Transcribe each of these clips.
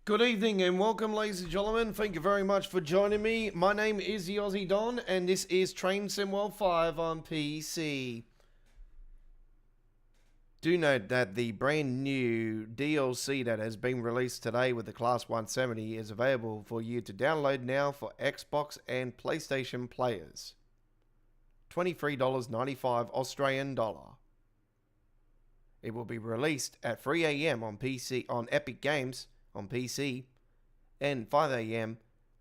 Good evening and welcome, ladies and gentlemen. Thank you very much for joining me. My name is the Aussie Don, and this is Train Sim World 5 on PC. Do note that the brand new DLC that has been released today with the Class 170 is available for you to download now for Xbox and PlayStation players. $23.95 Australian dollar. It will be released at 3 a.m. on PC on Epic Games on PC and 5 a.m.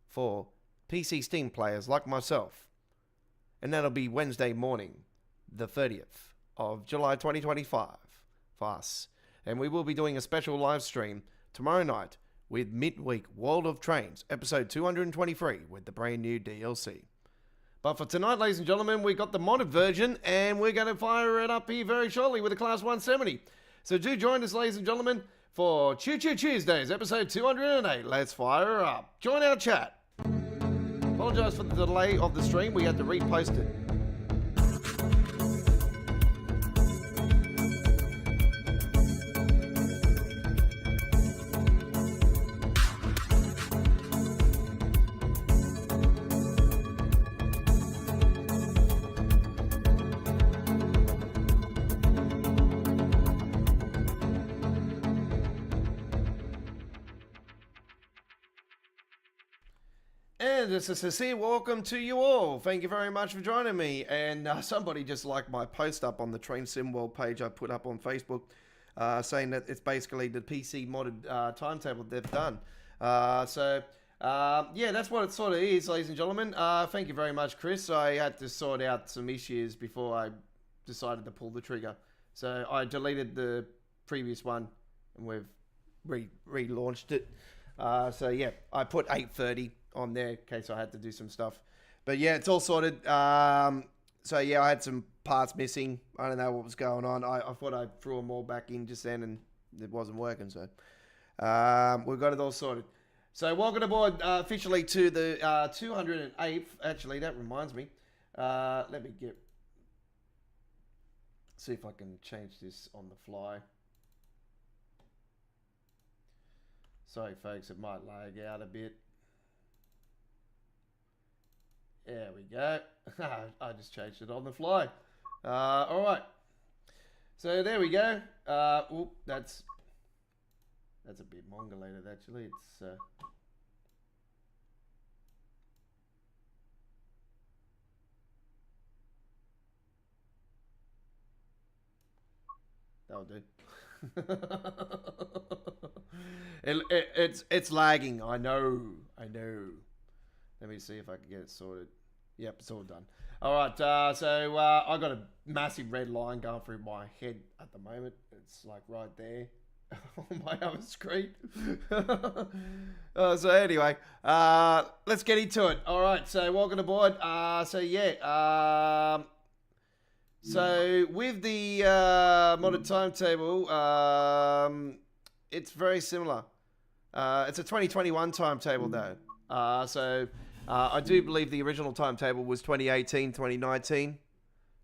for PC Steam players like myself. And that'll be Wednesday morning, the 30th of July 2025 for us. And we will be doing a special live stream tomorrow night with Midweek World of Trains, episode 223 with the brand new DLC. But for tonight, ladies and gentlemen, we got the modded version and we're going to fire it up here very shortly with the Class 170. So do join us, ladies and gentlemen, for Choo Choo Tuesdays, episode 208. Let's fire her up. Join our chat. Apologise for the delay of the stream. We had to repost it. And it's a sincere welcome to you all. Thank you very much for joining me. And somebody just liked my post up on the Train Sim World page I put up on Facebook, saying that it's basically the PC modded timetable they've done. Yeah, that's what it sort of is, ladies and gentlemen. Thank you very much, Chris. I had to sort out some issues before I decided to pull the trigger. So I deleted the previous one and we've relaunched it. So yeah, I put 8:30 on there in case I had to do some stuff. But yeah, it's all sorted. So yeah, I had some parts missing. I don't know what was going on. I thought I threw them all back in just then and it wasn't working. So we've got it all sorted. So welcome aboard officially to the 208th. Actually, that reminds me. Let me see if I can change this on the fly. Sorry folks, it might lag out a bit. There we go. I just changed it on the fly. All right. So there we go. That's a bit mongolated actually. It's that'll do. It's lagging. I know. Let me see if I can get it sorted. Yep, it's all done. All right, so I got a massive red line going through my head at the moment. It's like right there on my other screen. So anyway, let's get into it. All right, so welcome aboard. So with the modded timetable, it's very similar. It's a 2021 timetable though. I do believe the original timetable was 2018, 2019.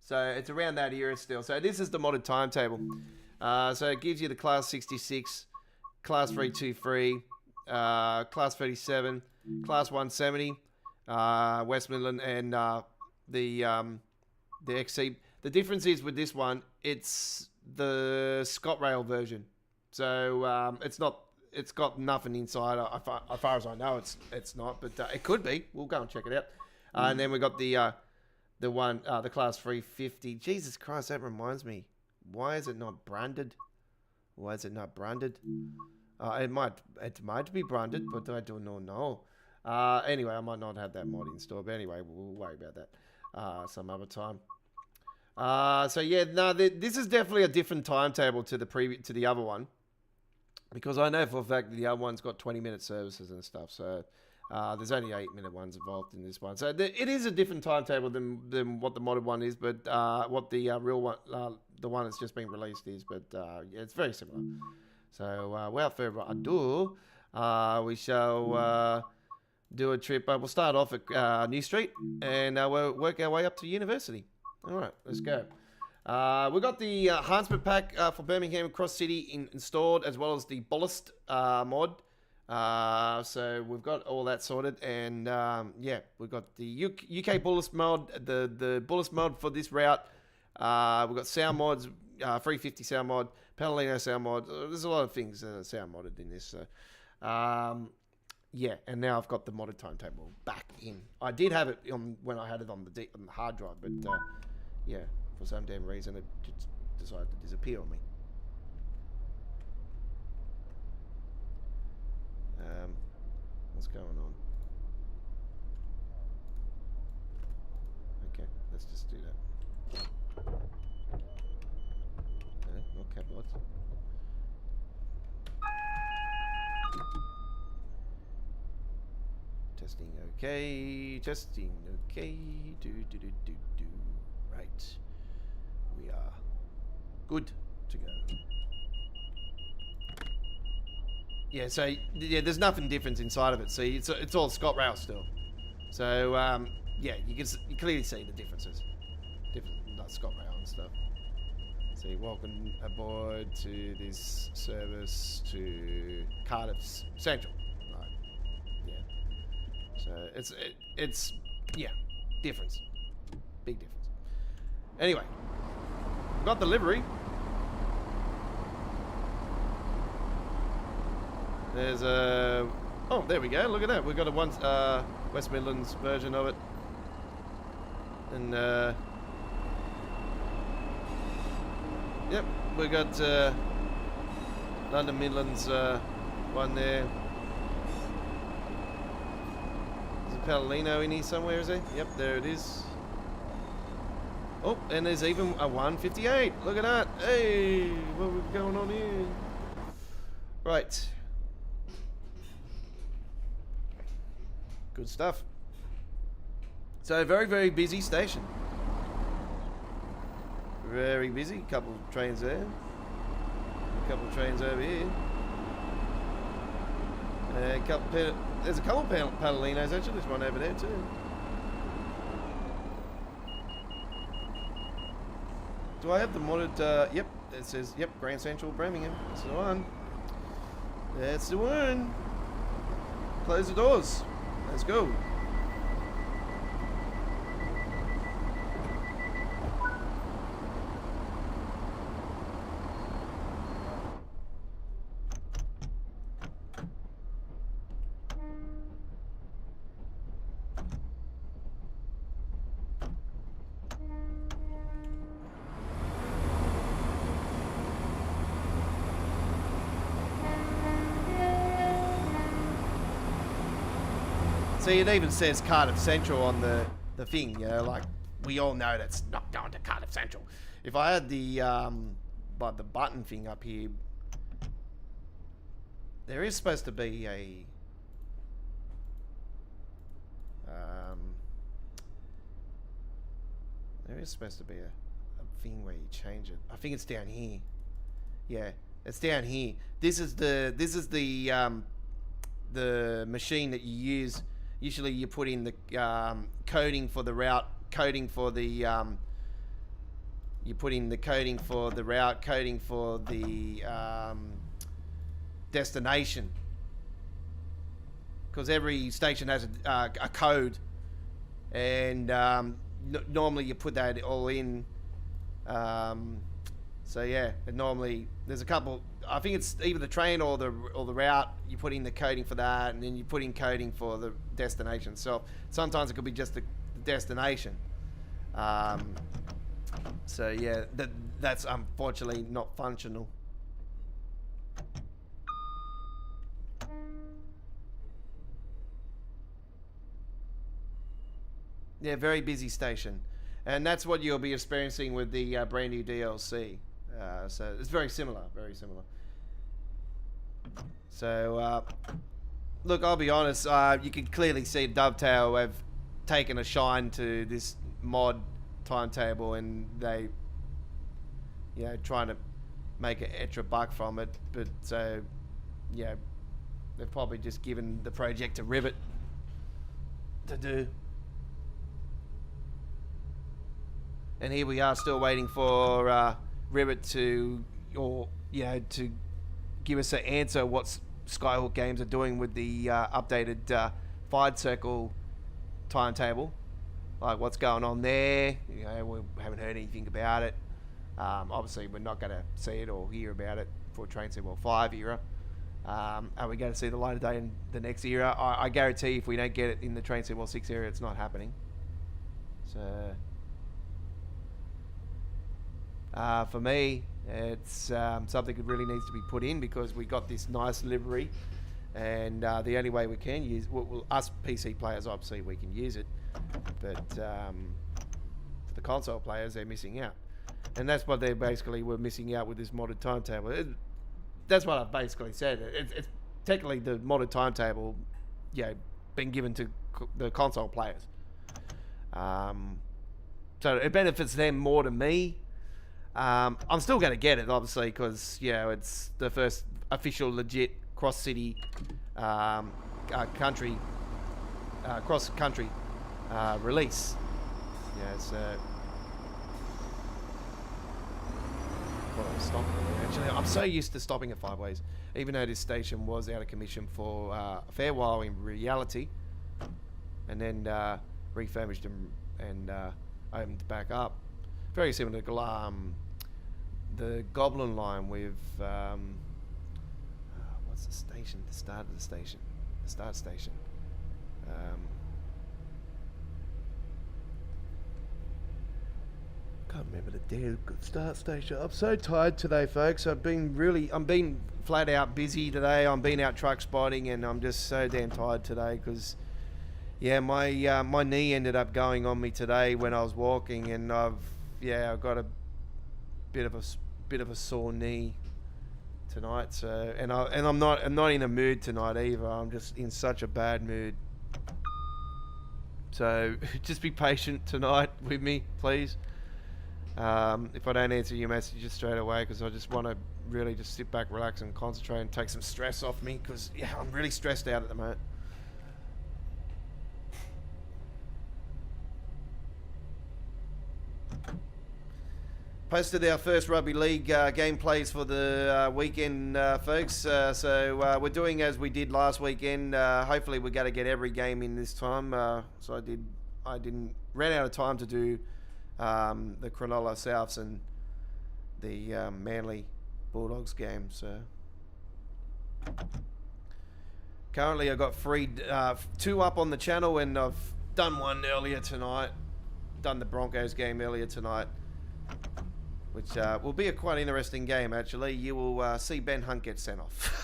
So it's around that era still. So this is the modded timetable. So it gives you the Class 66, Class 323, Class 37, Class 170, West Midland, and the XC. The difference is with this one, it's the ScotRail version. So it's got nothing inside. As far as I know, it's not, but it could be. We'll go and check it out. And then we got the Class 350. Jesus Christ, that reminds me. Why is it not branded? It might be branded, but I don't know. Anyway, I might not have that mod in store, but anyway, we'll worry about that some other time. So yeah, no, this is definitely a different timetable to the other one, because I know for a fact that the other one's got 20-minute services and stuff. So there's only 8-minute ones involved in this one. So it is a different timetable than what the modded one is, but what the real one, the one that's just been released is. But yeah, it's very similar. So without further ado, we shall do a trip. We'll start off at New Street and we'll work our way up to University. All right, let's go. We've got the enhancement pack for Birmingham Cross City installed, as well as the Ballast mod So we've got all that sorted, and yeah, we've got the UK Bullis mod, the Bullis mod for this route. We've got sound mods, 350 sound mod, Palomino sound mod. There's a lot of things sound modded in this. So, yeah, and now I've got the modded timetable back in. I did have it on when I had it on the hard drive, but yeah, for some damn reason it just decided to disappear on me. What's going on? Okay, let's just do that. Not catbots. Testing okay. Testing okay. Do. Right. We are good to go. Yeah, so yeah, there's nothing different inside of it. See, it's all Scott Rail still. So yeah, you clearly see the differences. Different, like Scott Rail and stuff. See, welcome aboard to this service to Cardiff Central. Right. Yeah. So it's yeah, difference, big difference. Anyway, got the livery. There's a... Oh, there we go. Look at that. We've got a West Midlands version of it. And, yep, we got London Midlands one there. There's a Palomino in here somewhere, is there? Yep, there it is. Oh, and there's even a 158. Look at that. Hey, what we going on here? Right. Good stuff. So very, very busy station. Very busy. Couple of trains there. A couple of trains over here. And there's a couple of Palolinos actually. There's one over there too. Do I have the modded? Yep. It says yep. Grand Central, Birmingham. That's the one. That's the one. Close the doors. Let's go. See, it even says Cardiff Central on the thing, you know, like, we all know that's not going to Cardiff Central. If I had the button thing up here, there is supposed to be a... there is supposed to be a thing where you change it. I think it's down here. Yeah, it's down here. This is the machine that you use. Usually you put in the coding for the route, coding for the you put in the coding for the route, coding for the destination, because every station has a code, and normally you put that all in. So yeah, and normally there's a couple. I think it's either the train or the route. You put in the coding for that, and then you put in coding for the destination itself. Sometimes it could be just the destination. So yeah, that's unfortunately not functional. Yeah, very busy station, and that's what you'll be experiencing with the brand new DLC. So it's very similar, very similar. So look, I'll be honest. You can clearly see Dovetail have taken a shine to this mod timetable, and they, you know, trying to make an extra buck from it. But so, yeah, they've probably just given the project to Rivet to do. And here we are, still waiting for Rivet to, or you know, to give us an answer. What's Skyhook Games are doing with the updated Fired Circle timetable. Like what's going on there. We haven't heard anything about it. Obviously, we're not going to see it or hear about it for Train Sim World 5 era. Are we going to see the light of day in the next era? I guarantee if we don't get it in the Train Sim World 6 era, it's not happening. So, for me, it's something that really needs to be put in because we got this nice livery, and the only way we can use, us PC players, obviously, we can use it, but for the console players, they're missing out. And that's what they basically were missing out with this modded timetable. That's what I've basically said. It's technically the modded timetable, been given to the console players. So it benefits them more than me. I'm still going to get it, obviously, because it's the first official, legit cross-city, country, cross-country release. So. Actually, I'm so used to stopping at Five Ways, even though this station was out of commission for a fair while in reality, and then refurbished and opened back up. Very similar to the Goblin line with what's the station? The start of the station, the start station. Can't remember the damn start station. I'm so tired today, folks. I'm being flat out busy today. I'm been out truck spotting, and I'm just so damn tired today because, my knee ended up going on me today when I was walking, and I've got a bit of a sore knee tonight. So, and I'm not in a mood tonight either. I'm just in such a bad mood. So just be patient tonight with me, please. If I don't answer your messages straight away, because I just want to really just sit back, relax, and concentrate and take some stress off me, because I'm really stressed out at the moment. Posted our first rugby league gameplays for the weekend, folks. So we're doing as we did last weekend. Hopefully we're going to get every game in this time. So I ran out of time to do the Cronulla Souths and the Manly Bulldogs game. So currently I've got two up on the channel, and I've done one earlier tonight. Done the Broncos game earlier tonight, which will be a quite interesting game, actually. You will see Ben Hunt get sent off.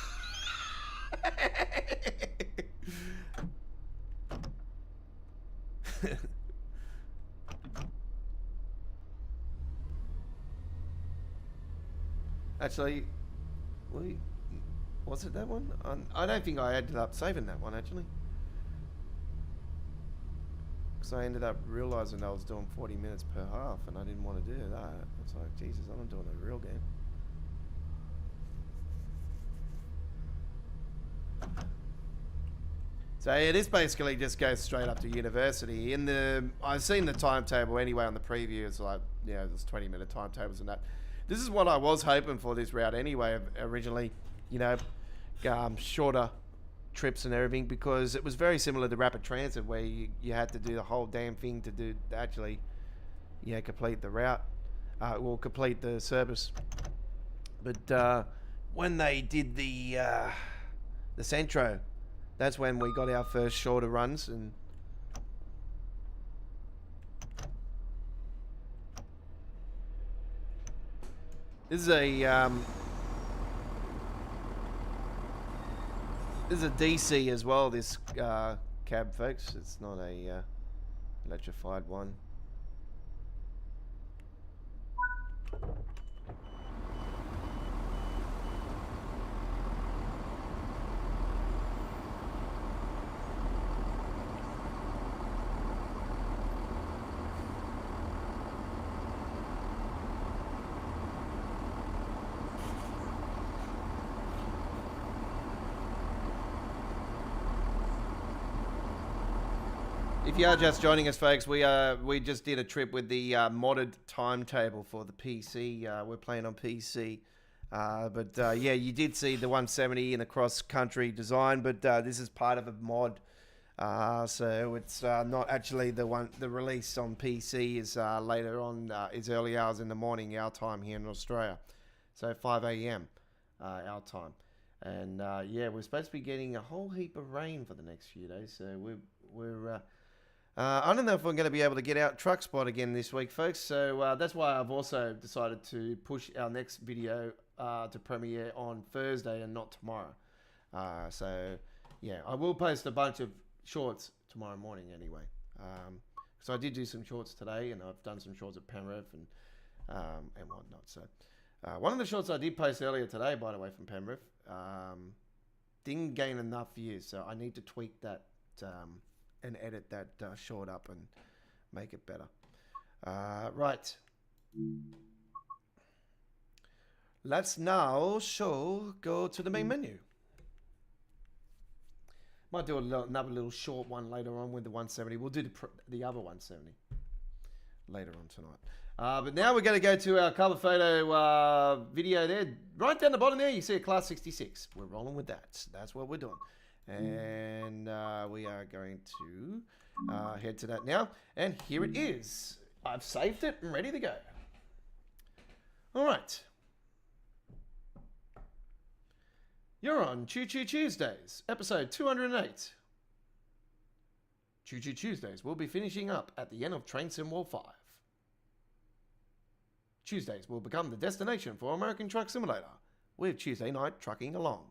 Actually, was it that one? I don't think I ended up saving that one, actually. Because I ended up realising I was doing 40 minutes per half, and I didn't want to do that. It's like, Jesus, I'm not doing a real game. So yeah, this basically just goes straight up to university. I've seen the timetable anyway on the preview. It's like, there's 20-minute timetables and that. This is what I was hoping for this route anyway, originally, shorter trips and everything, because it was very similar to rapid transit, where you had to do the whole damn thing to actually complete the route, complete the service. But when they did the Centro, that's when we got our first shorter runs. And this is a DC as well, this cab, folks. It's not a electrified one. If you are just joining us, folks, we just did a trip with the modded timetable for the PC. We're playing on PC. Yeah, you did see the 170 in the cross-country design, but this is part of a mod. So it's not actually the one. The release on PC is later on, is early hours in the morning, our time here in Australia. So 5 a.m. Our time. And yeah, we're supposed to be getting a whole heap of rain for the next few days. So we're I don't know if we're going to be able to get out truck spot again this week, folks. So that's why I've also decided to push our next video to premiere on Thursday and not tomorrow. So yeah, I will post a bunch of shorts tomorrow morning anyway. So I did do some shorts today, and I've done some shorts at Penrith and whatnot. So one of the shorts I did post earlier today, by the way, from Penrith, didn't gain enough views, so I need to tweak that and edit that short up and make it better. Right. Let's now go to the main menu. Might do another little short one later on with the 170. We'll do the other 170 later on tonight. But now we're going to go to our cover photo video there. Right down the bottom there, you see a Class 66. We're rolling with that. That's what we're doing. And we are going to head to that now. And here it is. I've saved it and ready to go. All right. You're on Choo Choo Tuesdays, episode 208. Choo Choo Tuesdays will be finishing up at the end of Train Sim World 5. Tuesdays will become the destination for American Truck Simulator, with Tuesday night trucking along.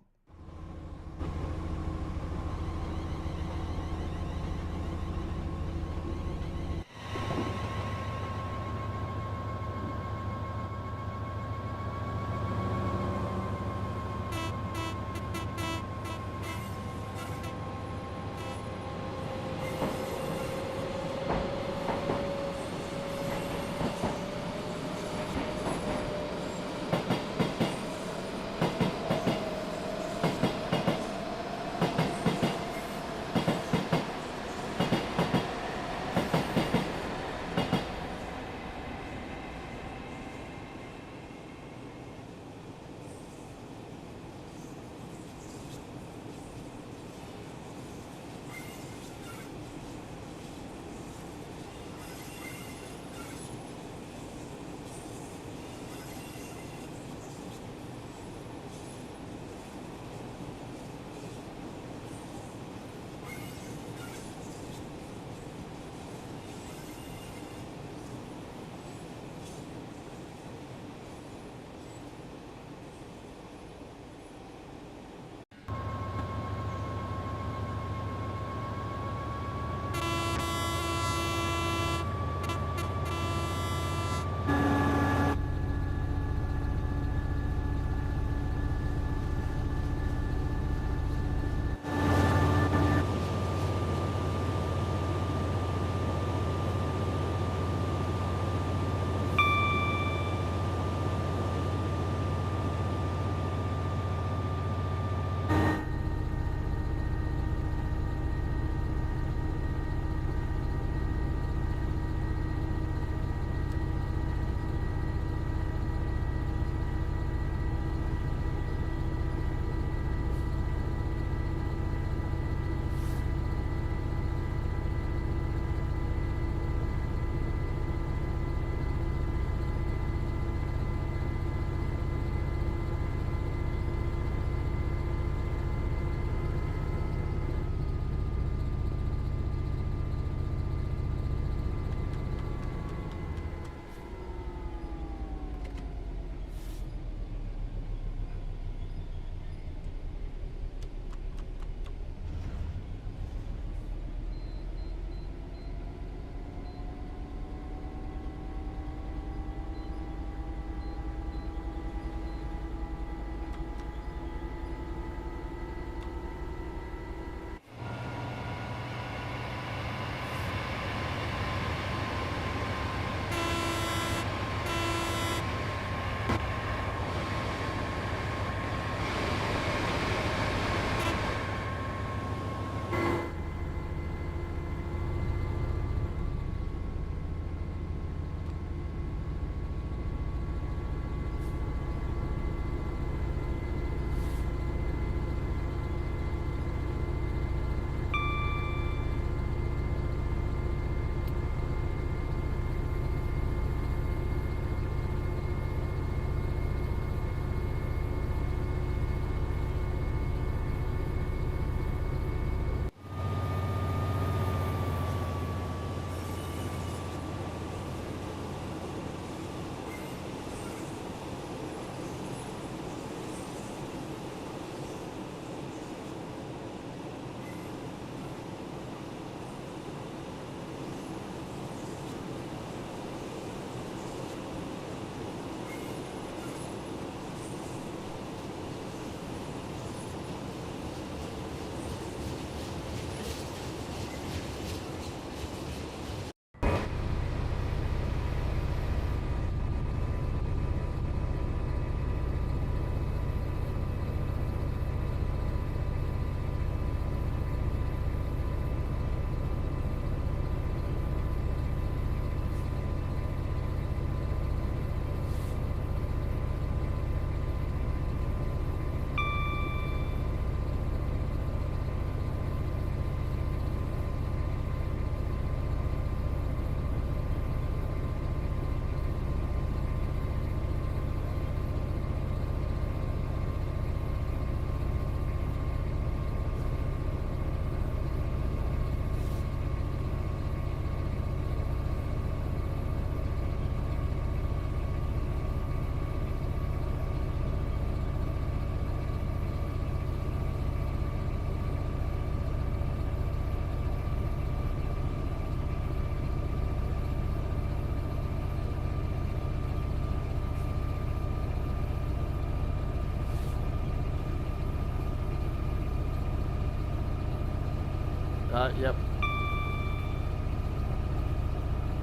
Yep.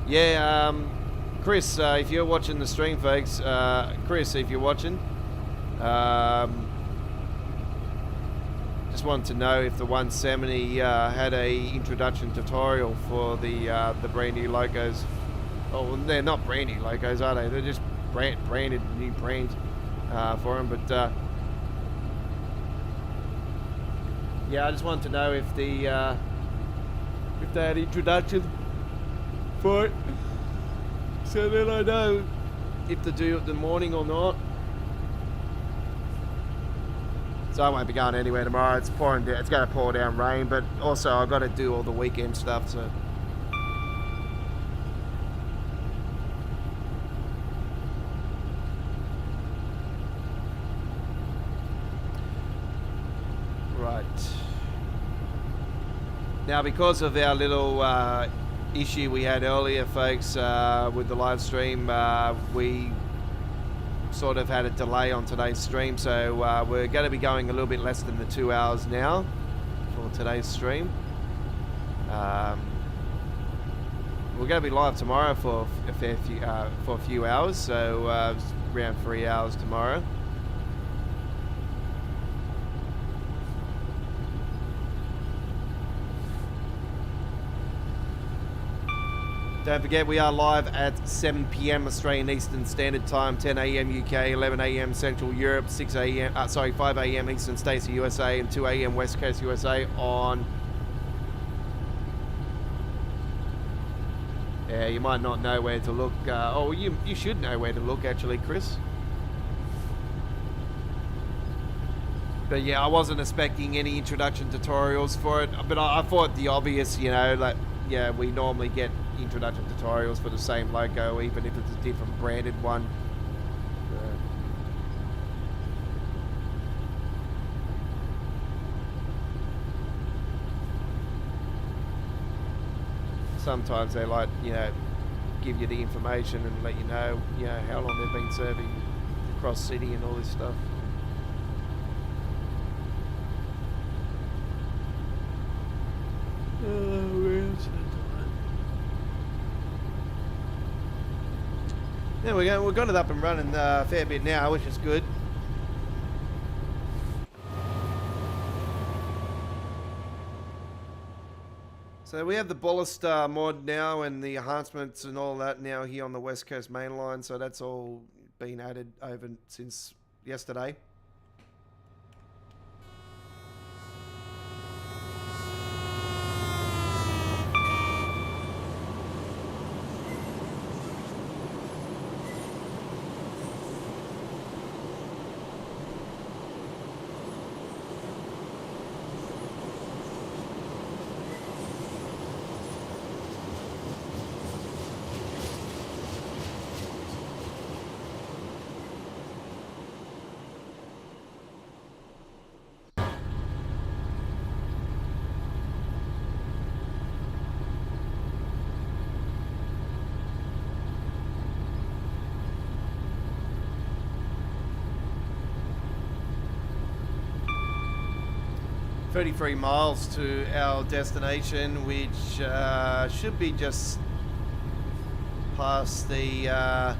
Yeah, Chris, if you're watching the stream, folks, Chris, if you're watching, just wanted to know if the 170 had a introduction tutorial for the brand new locos. Oh, well, they're not brand new locos, are they? They're just branded new brand for them. But yeah, I just wanted to know if they had introduction for it, so then I know if to do it in the morning or not. So I won't be going anywhere tomorrow. It's pouring down. It's going to pour down rain, but also I've got to do all the weekend stuff. So right now, because of our little issue we had earlier, folks, with the live stream, we sort of had a delay on today's stream, so we're going to be going a little bit less than the 2 hours now for today's stream. We're going to be live tomorrow for a few hours, so around 3 hours tomorrow. Don't forget, we are live at 7 p.m. Australian Eastern Standard Time, 10 a.m. UK, 11 a.m. Central Europe, 5 a.m. Eastern States of USA, and 2 a.m. West Coast USA on... Yeah, you might not know where to look. You should know where to look, actually, Chris. But yeah, I wasn't expecting any introduction tutorials for it, but I thought the obvious, you know, like, yeah, we normally get introduction tutorials for the same logo, even if it's a different branded one. Sometimes they like, you know, give you the information and let you know, how long they've been serving across city and all this stuff. Yeah, we've got it up and running a fair bit now, which is good. So we have the ballast mod now and the enhancements and all that now here on the West Coast main line. So that's all been added over since yesterday. .33 miles to our destination, which should be just past the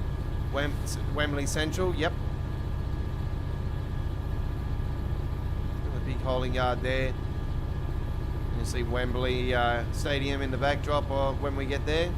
Wembley Central. Yep. The big holding yard there. You see Wembley Stadium in the backdrop when we get there.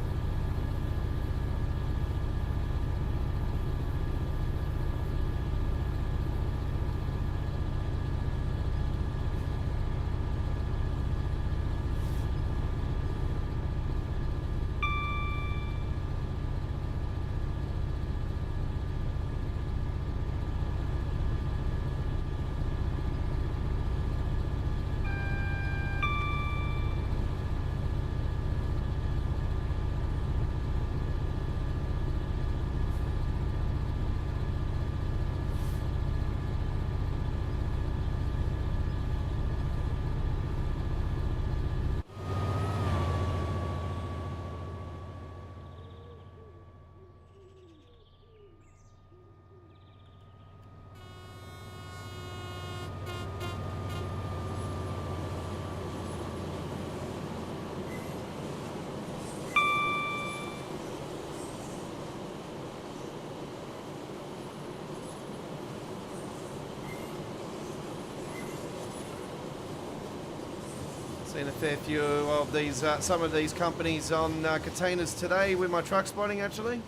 Seen a fair few of these, some of these companies on containers today with my truck spotting actually.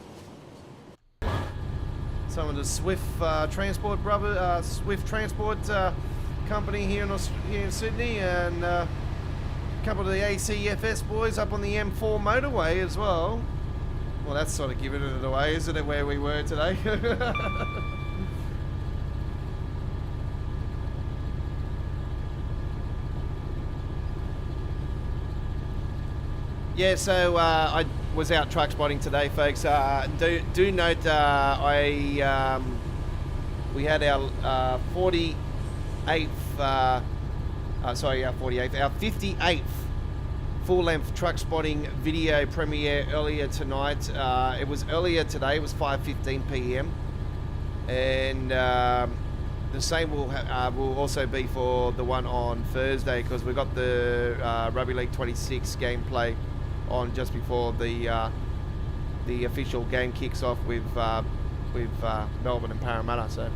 Some of the Swift Transport Swift Transport company here in Sydney, and a couple of the ACFS boys up on the M4 motorway as well. Well, that's sort of giving it away, isn't it, where we were today? Yeah, so I was out truck spotting today, folks. Do note we had our 48th, our 58th full-length truck spotting video premiere earlier tonight. It was earlier today. It was 5:15 p.m. and the same will also be for the one on Thursday, because we got the Rugby League 26 gameplay on just before the official game kicks off with Melbourne and Parramatta. So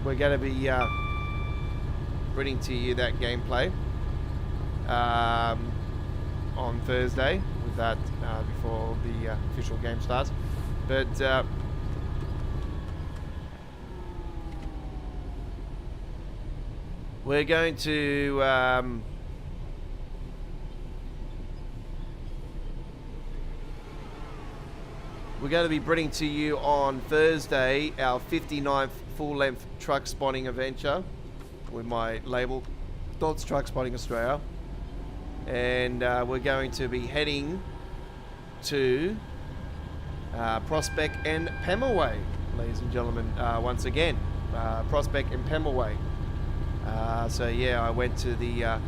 we're going to be bringing to you that gameplay on Thursday with that before the official game starts. But we're going to be bringing to you on Thursday our 59th full-length truck spotting adventure with my label, Dots Truck Spotting Australia. And we're going to be heading to Prospect and Pemulwuy, ladies and gentlemen, once again. Prospect and Pemulwuy. So yeah, I went to the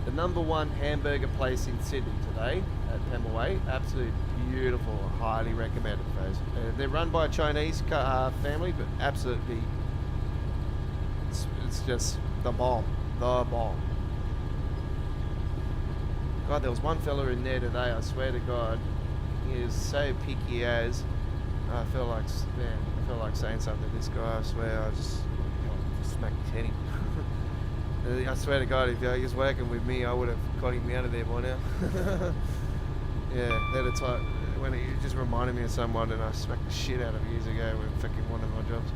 #1 hamburger place in Sydney today at Pemulwuy. Absolute beautiful, highly recommended, folks. They're run by a Chinese family, but absolutely, it's just the bomb. God, there was one fella in there today, I swear to God, he is so picky as. I feel like saying something to this guy. I swear, I just smacked his head in. I swear to God, if he was working with me, I would have got him out of there by now. Yeah, they're the type, when it just reminded me of someone, and I smacked the shit out of years ago with fucking one of my jobs.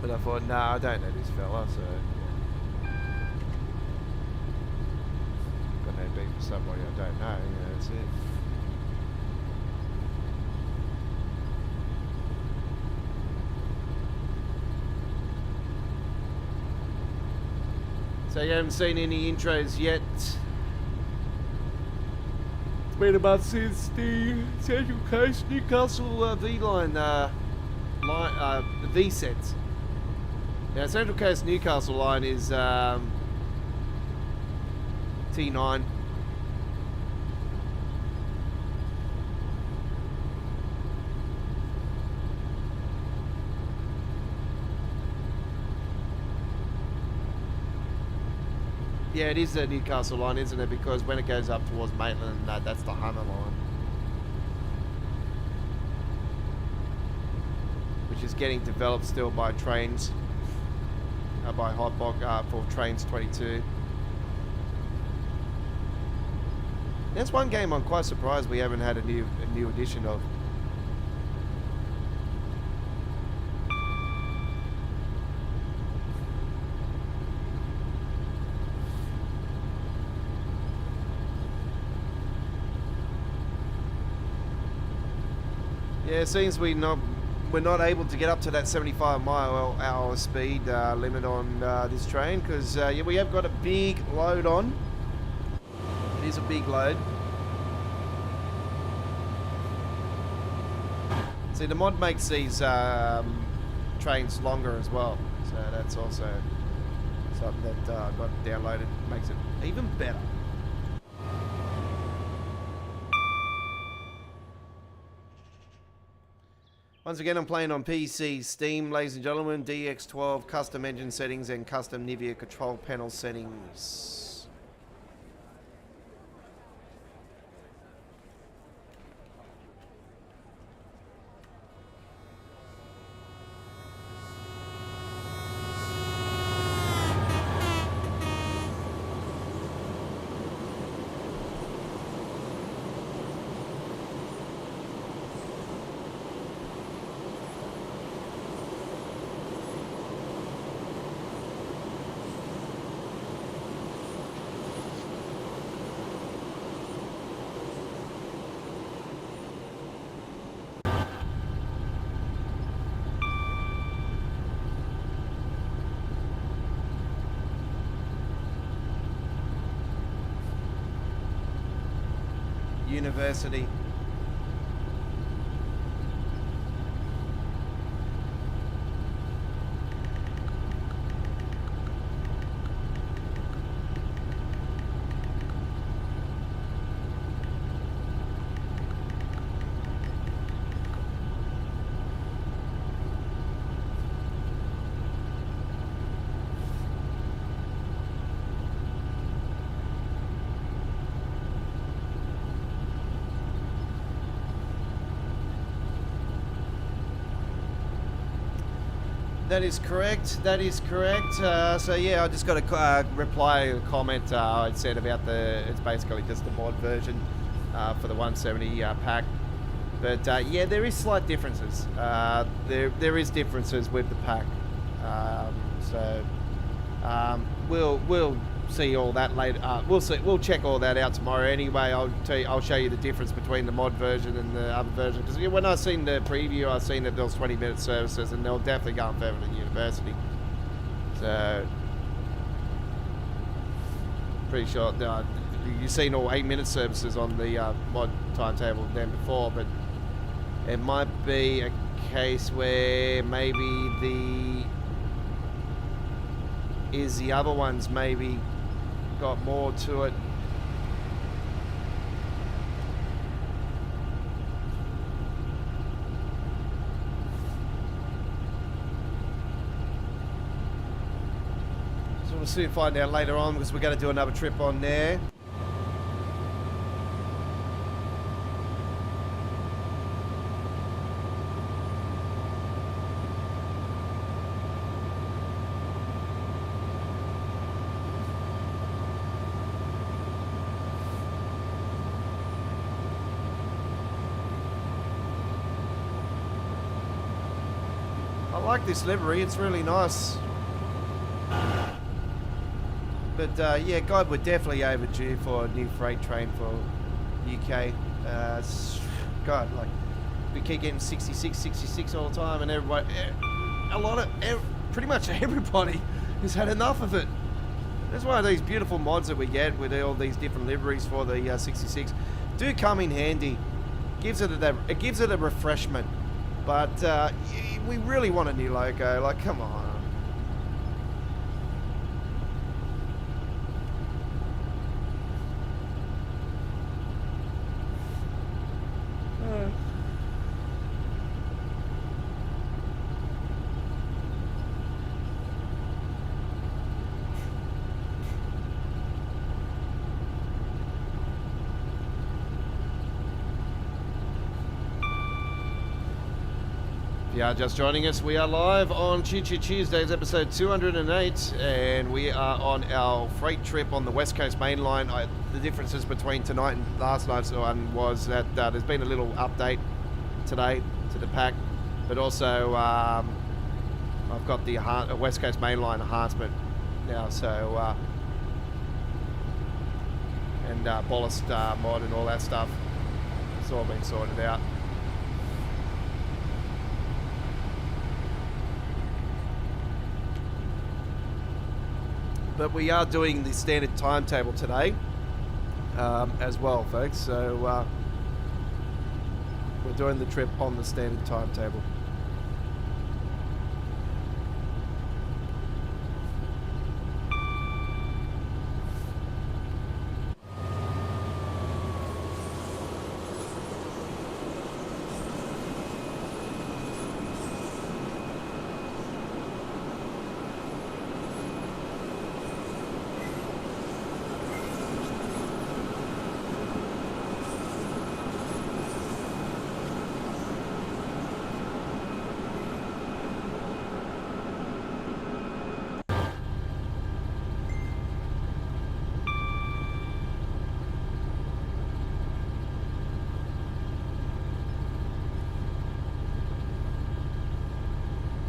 But I thought, nah, I don't know this fella, so yeah. Got no beef with somebody I don't know, that's it. So you haven't seen any intros yet. It's been about since the Central Coast Newcastle V-line, the V-sets. Now, Central Coast Newcastle line is T9. Yeah, it is the Newcastle line, isn't it? Because when it goes up towards Maitland, that's the Hunter line, which is getting developed still by trains, by Hotbox for Trains 22. That's one game I'm quite surprised we haven't had a new edition of. Yeah, it seems we're not able to get up to that 75-mile-hour speed limit on this train, because yeah, we have got a big load on. It is a big load. See, the mod makes these trains longer as well, so that's also something that I got downloaded, makes it even better. Once again, I'm playing on PC, Steam, ladies and gentlemen, DX12, custom engine settings and custom Nivea control panel settings. University. That is correct. That is correct. So yeah, I just got a reply to a comment I'd said about it's basically just the mod version for the 170 pack. But yeah, there is slight differences. There is differences with the pack. We'll see all that later. We'll check all that out tomorrow. Anyway, I'll show you the difference between the mod version and the other version. Because when I seen the preview, I seen that there was 20-minute services, and they'll definitely go further than University. So pretty sure you've seen all 8-minute services on the mod timetable then before, but it might be a case where maybe the other ones maybe got more to it. So we'll soon find out later on, because we're going to do another trip on there. I like this livery, it's really nice. But yeah, God, we're definitely overdue for a new freight train for UK. God, like, we keep getting 66 all the time, and everybody, pretty much everybody has had enough of it. That's one of these beautiful mods that we get with all these different liveries for the 66. Do come in handy. It gives it a refreshment. But we really want a new logo. Like, come on. If you are just joining us, we are live on Choo Choo Tuesdays, episode 208, and we are on our freight trip on the West Coast Main Line. The differences between tonight and last night's one was that there's been a little update today to the pack, but also I've got the West Coast Main Line enhancement now, so and ballast mod and all that stuff. It's all been sorted out. But we are doing the standard timetable today as well, folks. So we're doing the trip on the standard timetable.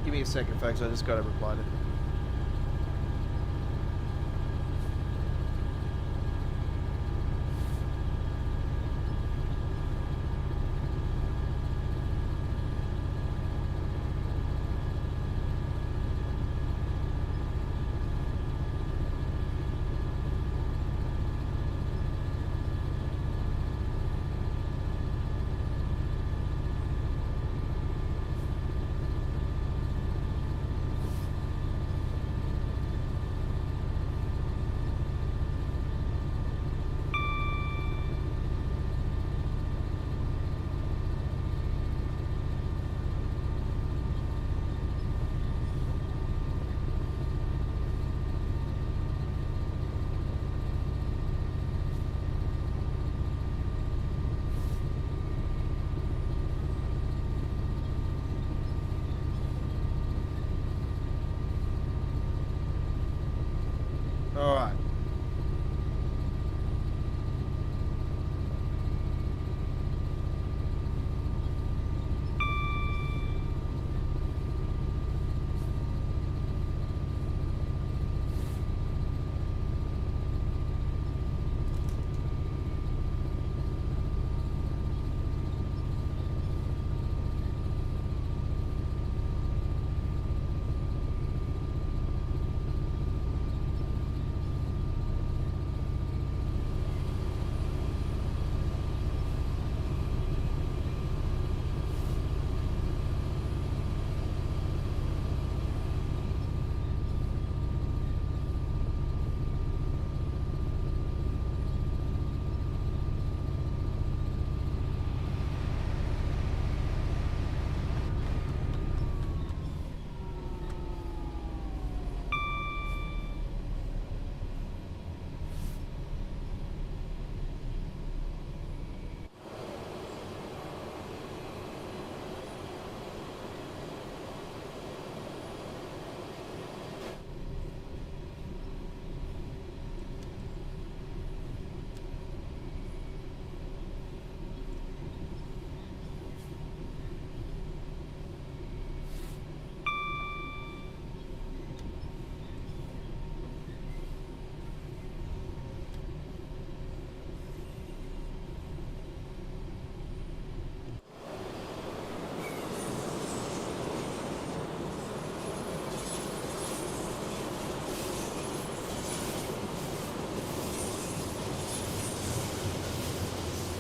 Give me a second, folks. I just got to reply to it.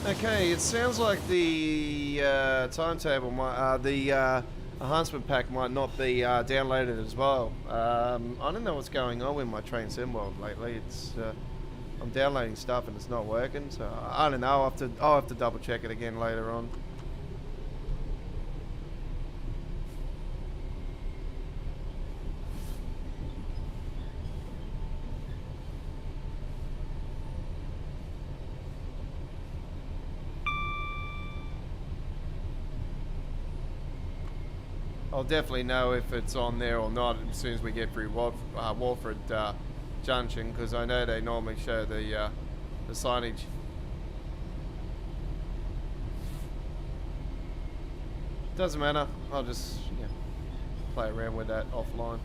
Okay, it sounds like the timetable might, the enhancement pack might not be downloaded as well. I don't know what's going on with my Train Sim World lately. It's I'm downloading stuff and it's not working, so I don't know. I'll have to double check it again later on. I'll definitely know if it's on there or not as soon as we get through Walford Junction, because I know they normally show the signage. Doesn't matter. I'll just play around with that offline.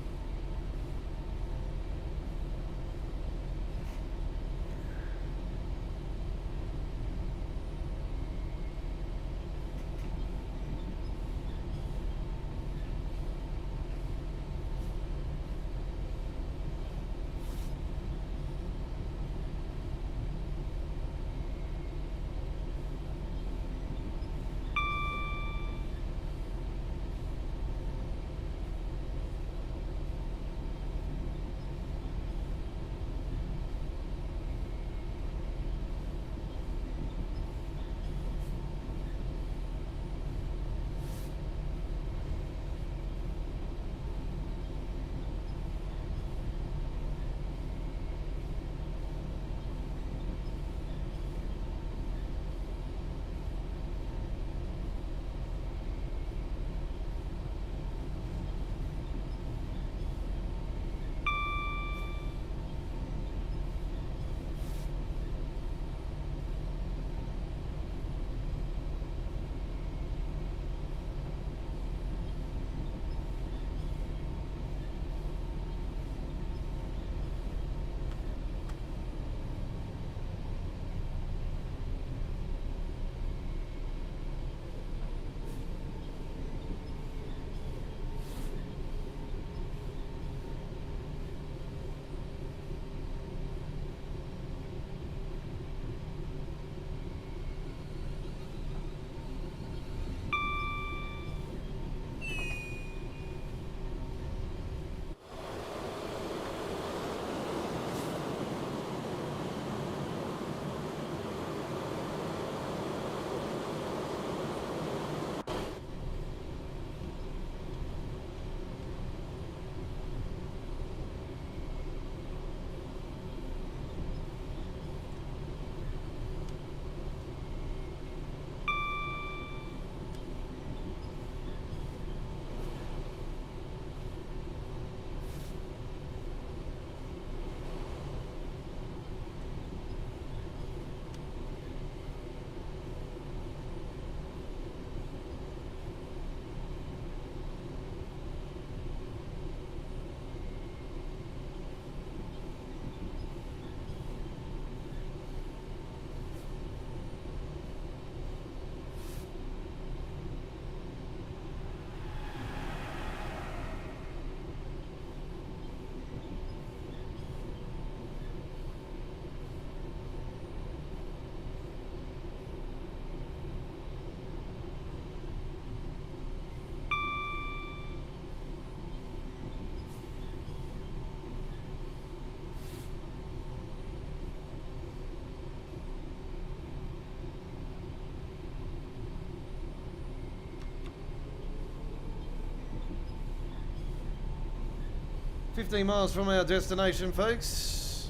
$15 miles from our destination, folks.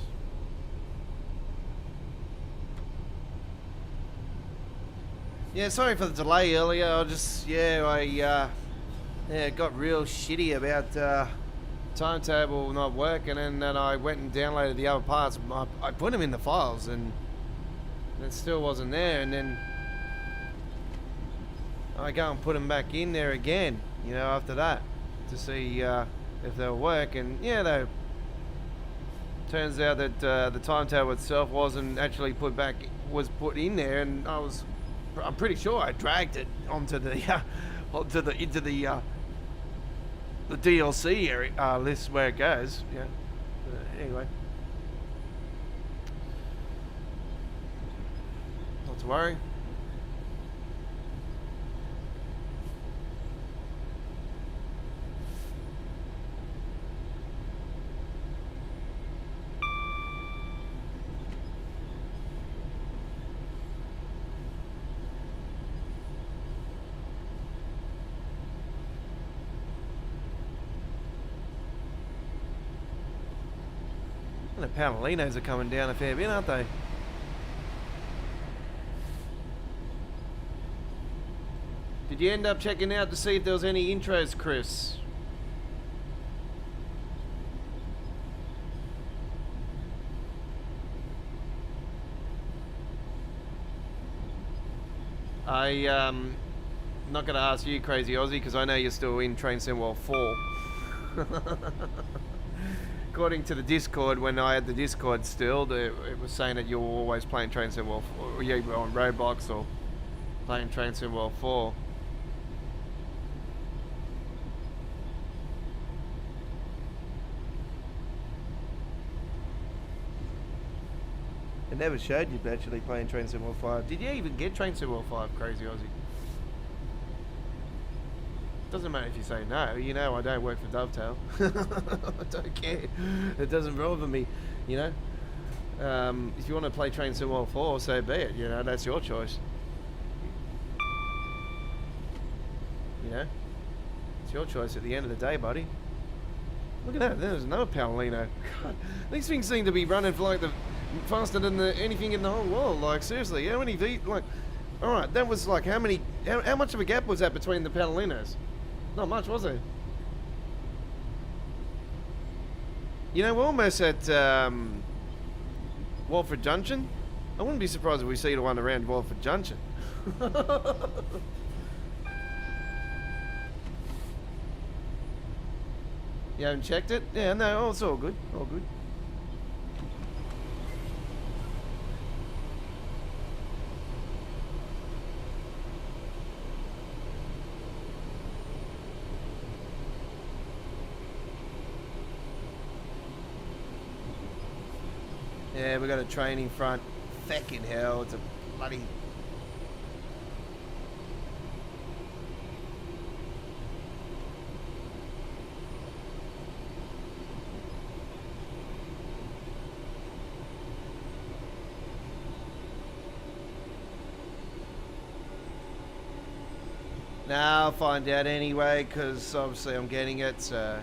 Yeah, sorry for the delay earlier. I just, got real shitty about timetable not working, and then I went and downloaded the other parts. I put them in the files, and it still wasn't there. And then I go and put them back in there again, after that, to see if they'll work. And they turns out that the timetable itself wasn't actually was put in there, and I'm pretty sure I dragged it onto the into the DLC area, list where it goes. Anyway, not to worry. The Palolinos are coming down a fair bit, aren't they? Did you end up checking out to see if there was any intros, Chris? I'm not going to ask you, Crazy Aussie, because I know you're still in Train Sim World 4. According to the Discord, when I had the Discord still, it was saying that you were always playing Train Sim World 4, or you were on Roblox or playing Train Sim World 4. It never showed you actually playing Train Sim World 5. Did you even get Train Sim World 5, Crazy Aussie? Doesn't matter if you say no. You know I don't work for Dovetail. I don't care. It doesn't bother me, you know. If you want to play Train Sim World 4, so be it. You know, that's your choice. You know, it's your choice at the end of the day, buddy. Look at that. There's another Palolino. God, these things seem to be running for like faster than anything in the whole world. Like seriously, how many like? All right, that was like how much of a gap was that between the Palolinos? Not much, was it? You know, we're almost at Walford Junction. I wouldn't be surprised if we see the one around Walford Junction. You haven't checked it? Yeah, no, it's all good. All good. Yeah, we got a train in front. Feckin' hell, it's a bloody... Now I'll find out anyway, because obviously I'm getting it, so...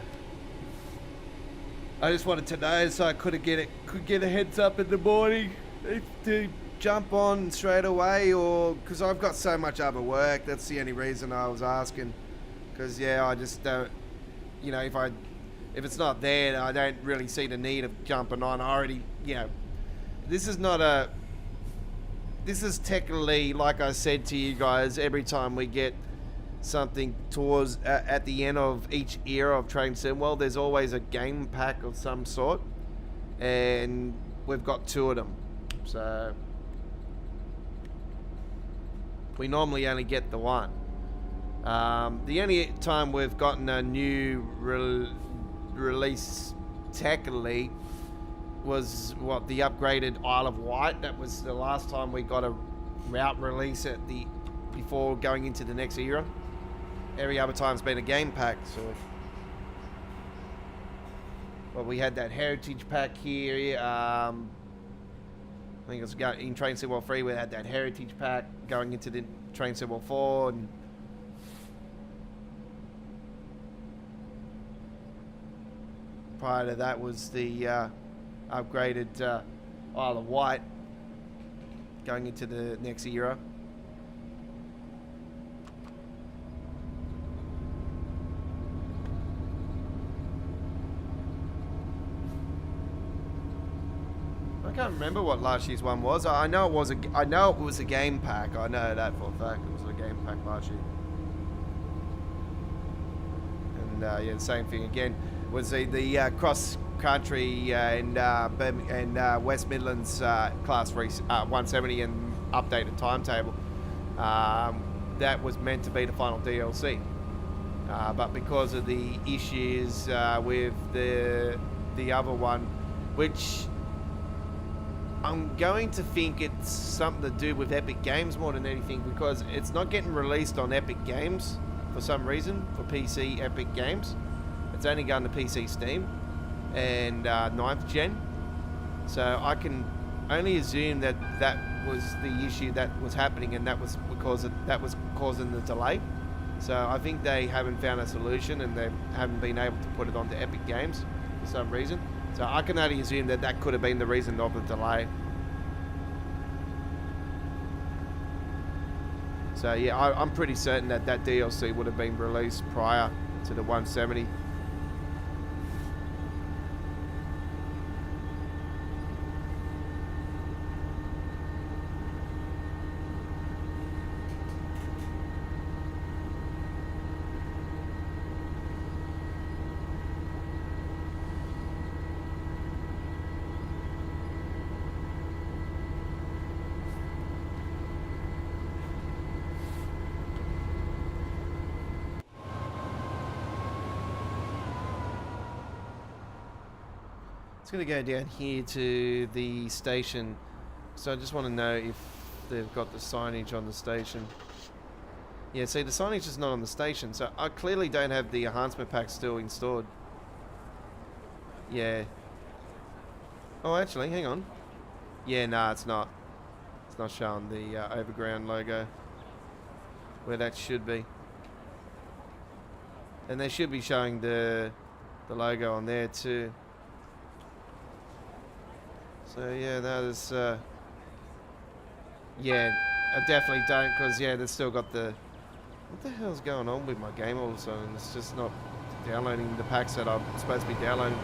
I just wanted to know so I could get a heads up in the morning to jump on straight away, or because I've got so much other work. That's the only reason I was asking. Because yeah, I just don't, you know, if it's not there, I don't really see the need of jumping on. I already, you know, this is technically, like I said to you guys, every time we get something towards at the end of each era of Train Sim World, there's always a game pack of some sort, and we've got 2 of them, so we normally only get the one. The only time we've gotten a new release technically was the upgraded Isle of Wight. That was the last time we got a route release before going into the next era. Every other time's been a game pack, so... Well, we had that Heritage pack here. I think it was in Train Sim World 3, we had that Heritage pack going into the Train Sim World 4. And prior to that was the upgraded Isle of Wight going into the next era. I can't remember what last year's one was. I know it was a game pack. I know that for a fact. It was a game pack last year. And yeah, the same thing again was the cross country and West Midlands class 170 and updated timetable. That was meant to be the final DLC, but because of the issues with the other one, which I'm going to think it's something to do with Epic Games more than anything, because it's not getting released on Epic Games for some reason, for PC Epic Games. It's only going to PC Steam and 9th gen. So I can only assume that was the issue that was happening, and that was because that was causing the delay. So I think they haven't found a solution, and they haven't been able to put it onto Epic Games for some reason. So I can only assume that that could have been the reason of the delay. So yeah, I'm pretty certain that that DLC would have been released prior to the 170. It's going to go down here to the station. So I just want to know if they've got the signage on the station. Yeah, see, the signage is not on the station, so I clearly don't have the enhancement pack still installed. Yeah. Oh, actually, hang on. Yeah, nah, it's not. It's not showing the overground logo where that should be. And they should be showing the logo on there too. So yeah, that is, yeah, I definitely don't, because yeah, they've still got the, what the hell's going on with my game all of a sudden? It's just not downloading the packs that I'm supposed to be downloading.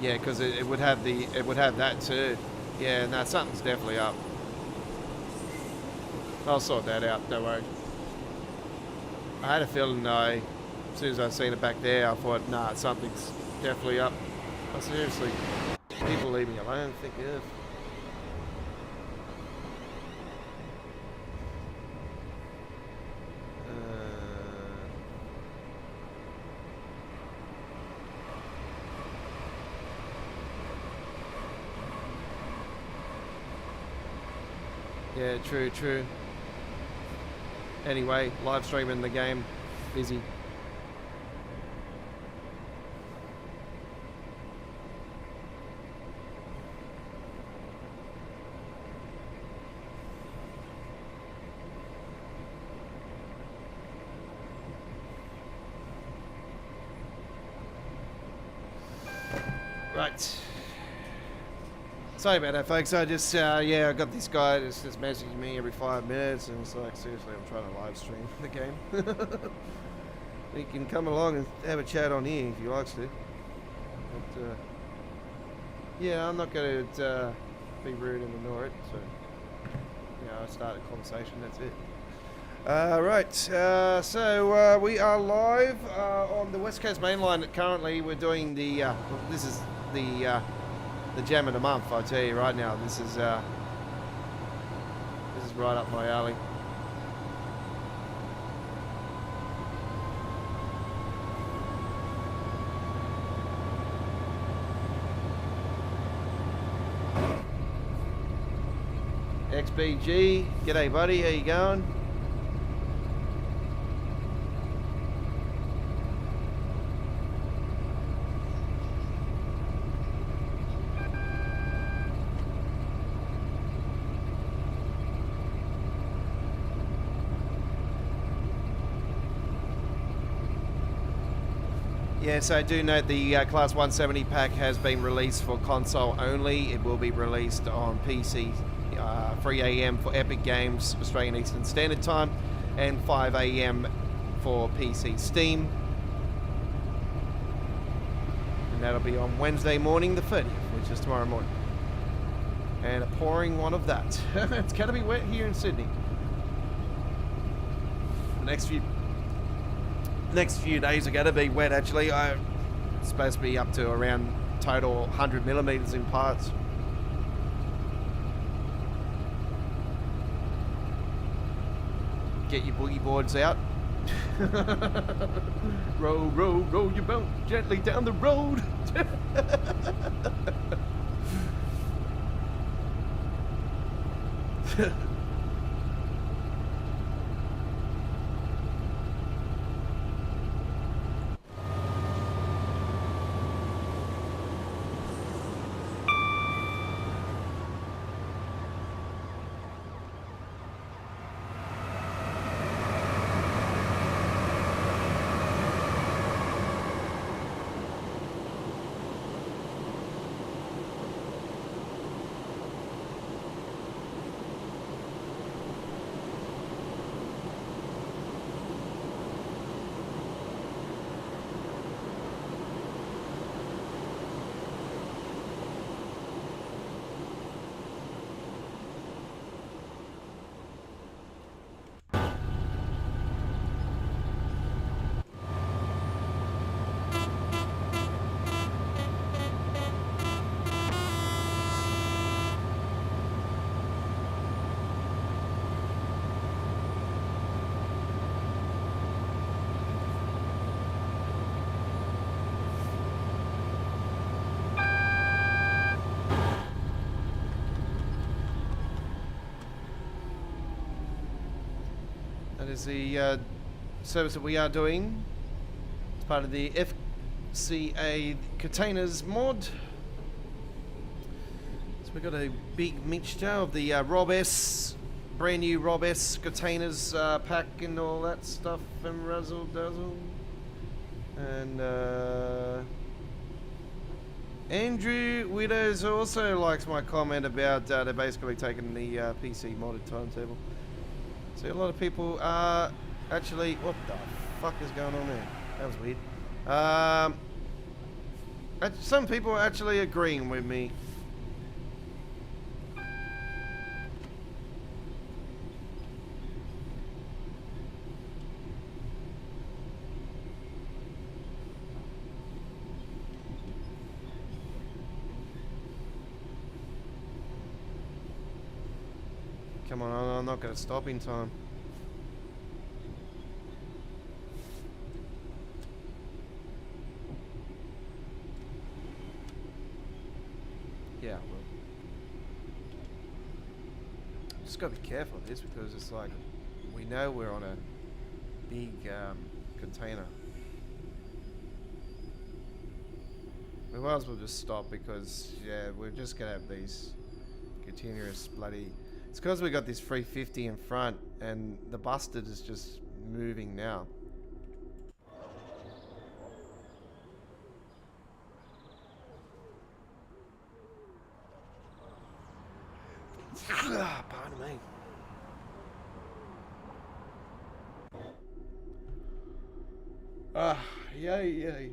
Yeah, because it would have that too. Yeah, no, something's definitely up. I'll sort that out, don't worry. I had a feeling as soon as I seen it back there, I thought, nah, something's definitely up. Oh, seriously, people leave me alone, think of. Yeah, true. Anyway, live streaming the game, busy. Right. Sorry about that, folks. I just, yeah, I got this guy that's just messaging me every 5 minutes, and it's like, seriously, I'm trying to live stream the game. He can come along and have a chat on here if he likes to. But, yeah, I'm not going to be rude and ignore it. So, yeah, I start a conversation, that's it. Right, so we are live on the West Coast Main Line. Currently, we're doing the, this is the jam of the month, I tell you right now. This is right up my alley. XBG, g'day buddy, how you going? Yes, I do note the Class 170 pack has been released for console only. It will be released on PC 3 AM for Epic Games Australian Eastern Standard Time and 5 AM for PC Steam. And that'll be on Wednesday morning the 30th, which is tomorrow morning. And a pouring one of that. It's going to be wet here in Sydney. The next few days are going to be wet, actually. It's supposed to be up to around total 100 millimeters in parts. Get your boogie boards out. Roll, roll, roll your boat gently down the road. That is the service that we are doing. It's part of the FCA containers mod. So we've got a big mixture of the Rob S, brand new Rob S containers pack and all that stuff, and razzle dazzle. And Andrew Widows also likes my comment about they're basically taking the PC modded timetable. So a lot of people are actually, what the fuck is going on there? That was weird. Some people are actually agreeing with me. Come on, I'm not going to stop in time. Yeah, well, just got to be careful of this because it's like we know we're on a big container. We might as well just stop because yeah, we're just gonna have these continuous bloody. It's because we got this 350 in front and the busted is just moving now. Pardon me. Yay, yay.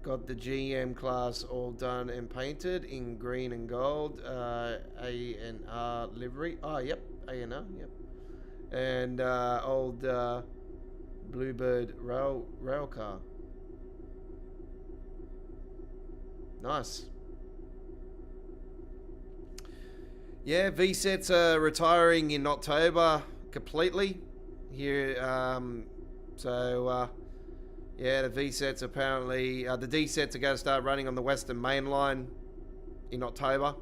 Got the GM class all done and painted in green and gold. A&R livery. Oh, yep. A&R, yep. And old Bluebird rail car. Nice. Yeah, V-sets are retiring in October completely here. Yeah, the V-sets apparently, the D-sets are going to start running on the Western Main Line in October.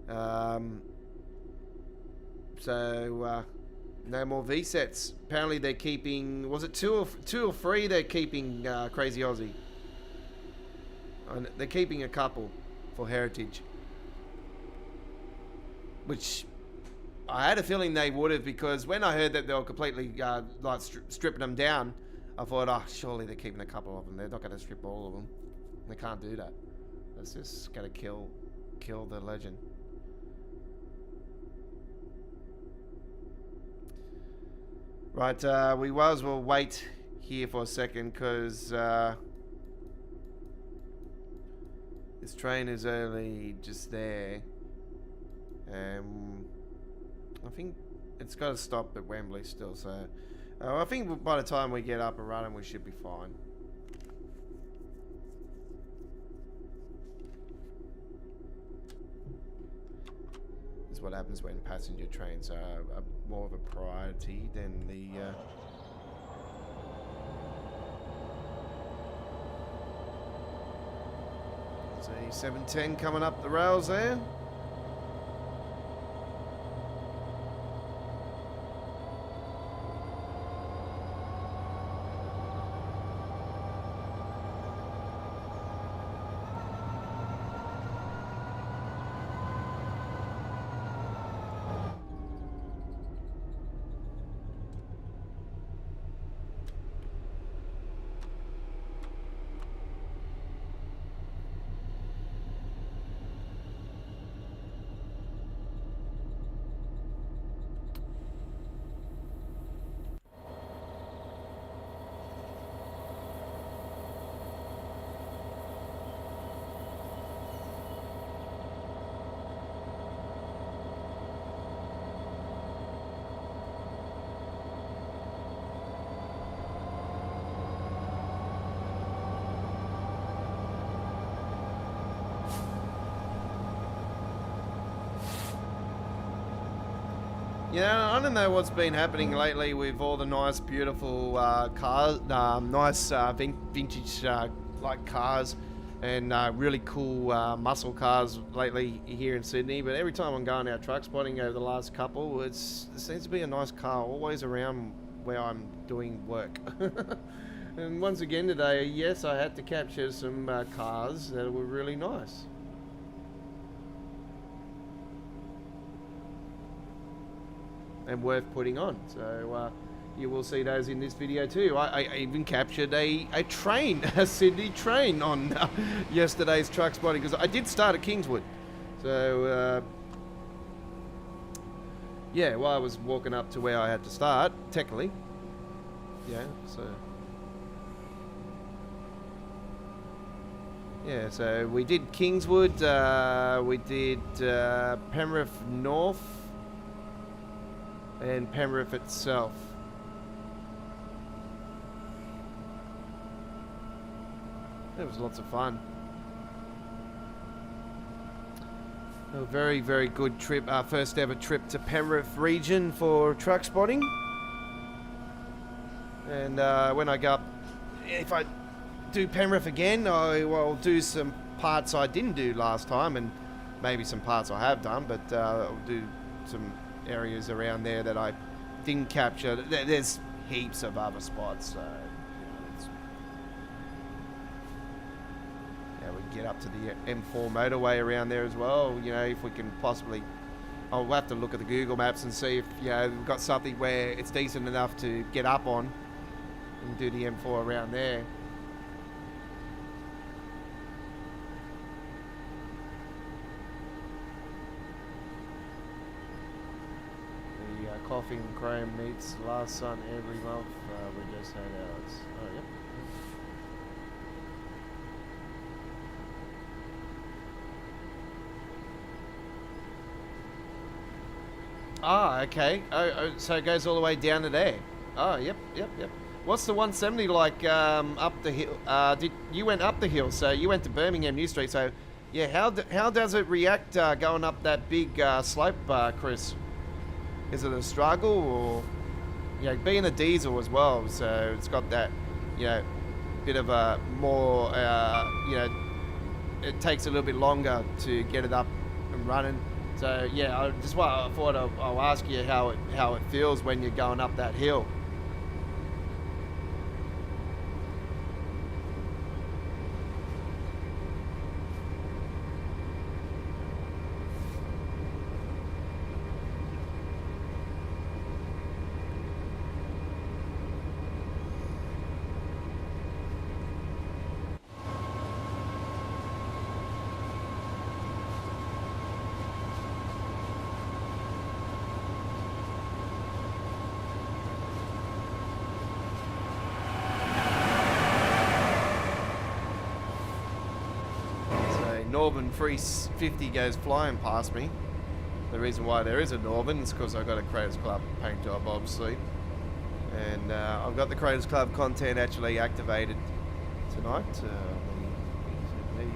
No more V-sets. Apparently they're keeping, was it two or three they're keeping Crazy Aussie? And they're keeping a couple for heritage. Which I had a feeling they would have, because when I heard that they were completely like stripping them down, I thought, oh, surely they're keeping a couple of them. They're not going to strip all of them. They can't do that. That's just going to kill the legend. Right, we might as well wait here for a second because this train is only just there. I think it's got to stop at Wembley still, so I think by the time we get up and running, we should be fine. This is what happens when passenger trains are more of a priority than the see 710 coming up the rails there. You know, I don't know what's been happening lately with all the nice, beautiful cars, nice vintage like cars, and really cool muscle cars lately here in Sydney. But every time I'm going out truck spotting over the last couple, there seems to be a nice car always around where I'm doing work. And once again today, yes, I had to capture some cars that were really nice. And worth putting on. So you will see those in this video too. I even captured a train, a Sydney train on yesterday's truck spotting, because I did start at Kingswood. So yeah, well, I was walking up to where I had to start, technically. Yeah, so yeah, so we did Kingswood, we did Penrith North, and Penrith itself. It was lots of fun. A very, very good trip. Our first ever trip to Penrith region for truck spotting. And when I go up, if I do Penrith again, I will do some parts I didn't do last time, and maybe some parts I have done, but I'll do some areas around there that I didn't capture. There's heaps of other spots, so yeah, we can get up to the M4 motorway around there as well. You know, if we can possibly, I'll have to look at the Google Maps and see if, you know, we've got something where it's decent enough to get up on and do the M4 around there. Coughing Chrome meets last sun every month. We just had ours. Oh, yep. Ah, okay. Oh, so it goes all the way down to there. Oh, yep. What's the 170 like up the hill? You went up the hill, so you went to Birmingham New Street. So, yeah, how does it react going up that big slope, Chris? Is it a struggle, or, you know, being a diesel as well, so it's got that, you know, bit of a more, you know, it takes a little bit longer to get it up and running. So yeah, I thought I'll ask you how it feels when you're going up that hill. Northern 350 goes flying past me. The reason why there is a Northern is because I've got a Creators Club paint job, obviously. And I've got the Creators Club content actually activated tonight. There you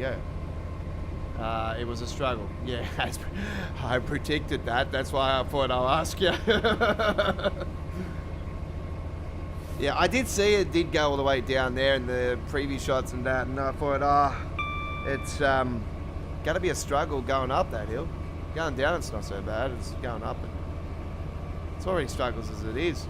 go. It was a struggle. Yeah, I predicted that. That's why I thought I'll ask you. Yeah, I did see it did go all the way down there in the preview shots and that, and I thought, it's going to be a struggle going up that hill. Going down, it's not so bad. It's going up, and it's already struggles as it is.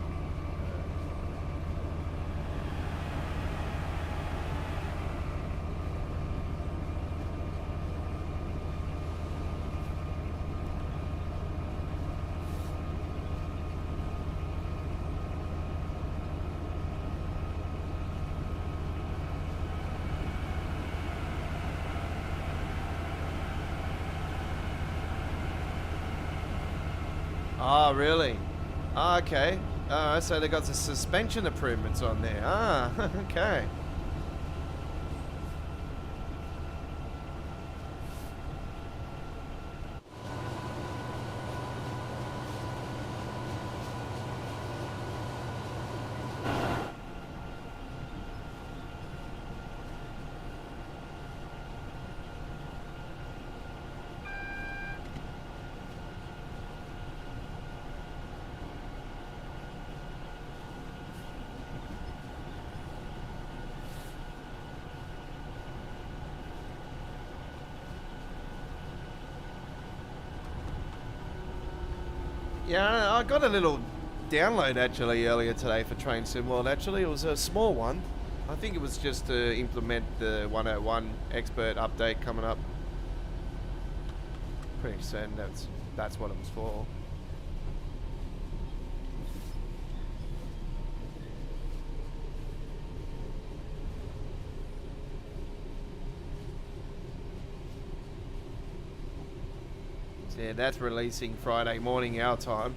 Oh, really? Oh, okay. So they got the suspension improvements on there. Ah, okay. Yeah, I got a little download actually earlier today for Train Sim World. Actually, it was a small one. I think it was just to implement the 101 expert update coming up. Pretty certain that's what it was for. Yeah, that's releasing Friday morning our time,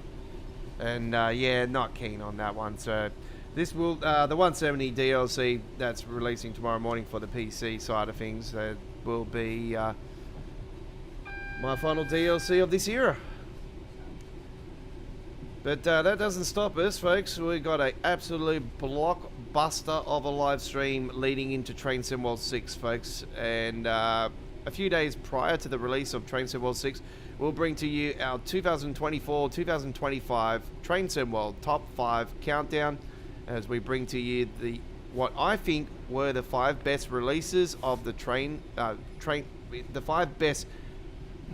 and yeah, not keen on that one. So this will the 170 DLC that's releasing tomorrow morning for the PC side of things. That will be my final DLC of this era. But that doesn't stop us, folks. We got an absolute blockbuster of a live stream leading into Train Sim World 6, folks. And a few days prior to the release of Train Sim World 6, we'll bring to you our 2024-2025 Train Sim World Top 5 Countdown, as we bring to you what I think were the 5 best releases of the the 5 best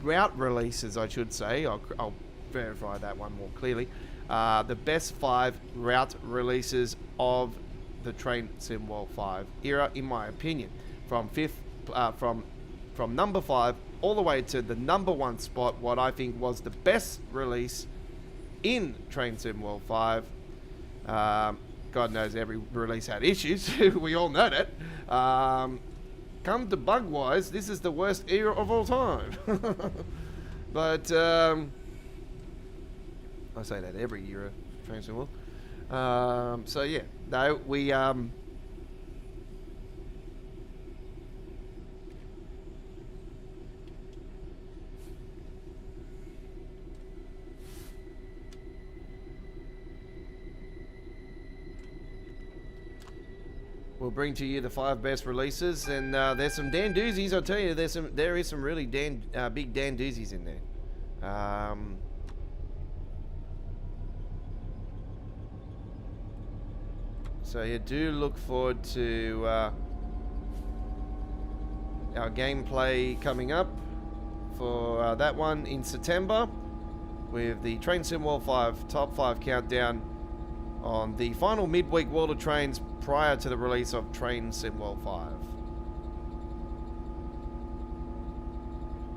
route releases, I should say. I'll verify that one more clearly. The best 5 route releases of the Train Sim World 5 era, in my opinion, from number 5 all the way to the number 1 spot. What I think was the best release in Train Sim World 5. God knows every release had issues. We all know that. Come to bug wise, this is the worst era of all time. But I say that every year of Train Sim World. So yeah, no, we'll bring to you the 5 best releases, and there's some Dan doozies. I'll tell you, there is some really big Dan doozies in there. So you do look forward to our gameplay coming up for that one in September, with the Train Sim World 5 Top 5 Countdown on the final midweek World of Trains prior to the release of Train Sim World 5.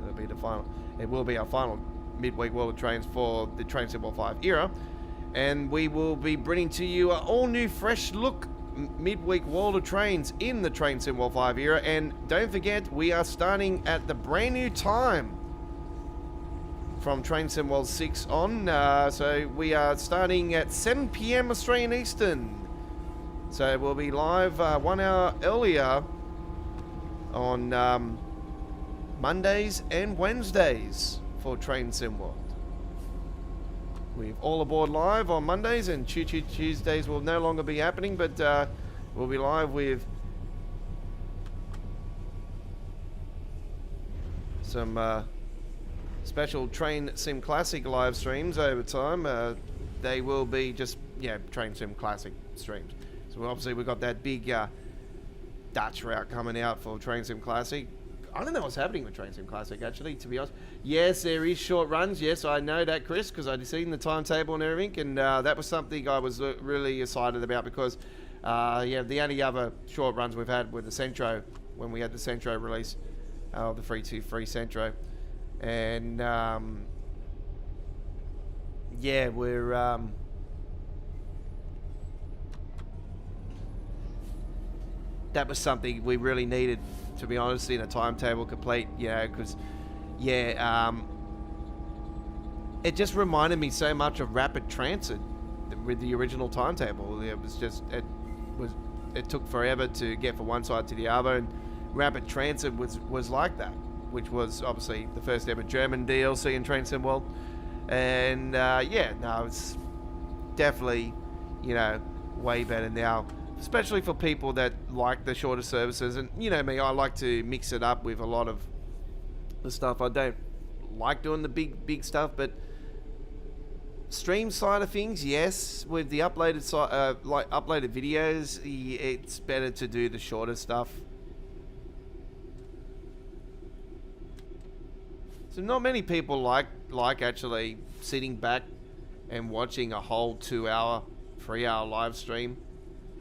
It'll be the final. It will be our final midweek World of Trains for the Train Sim World 5 era, and we will be bringing to you an all new, fresh look midweek World of Trains in the Train Sim World 5 era. And don't forget, we are starting at the brand new time from Train Sim World 6 on. So we are starting at 7 PM Australian Eastern. So we'll be live 1 hour earlier on Mondays and Wednesdays for Train Sim World. We've All Aboard live on Mondays, and Choo Choo Tuesdays will no longer be happening, but we'll be live with some special Train Sim Classic live streams over time. They will be just, Train Sim Classic streams. So obviously we've got that big Dutch route coming out for Train Sim Classic. I don't know what's happening with Train Sim Classic, actually, to be honest. Yes, there is short runs. Yes, I know that, Chris, because I'd seen the timetable and everything, and that was something I was really excited about, because the only other short runs we've had were the Centro, when we had the Centro release, the 323 Centro. And we're that was something we really needed, to be honest, in a timetable complete, because it just reminded me so much of Rapid Transit with the original timetable. It took forever to get from one side to the other, and Rapid Transit was like that, which was obviously the first ever German DLC in Train Sim World. And it's definitely, way better now, especially for people that like the shorter services. And you know me, I like to mix it up with a lot of the stuff. I don't like doing the big stuff, but stream side of things, yes, with the uploaded uploaded videos, it's better to do the shorter stuff. So not many people like actually sitting back and watching a whole 2 hour, 3 hour live stream.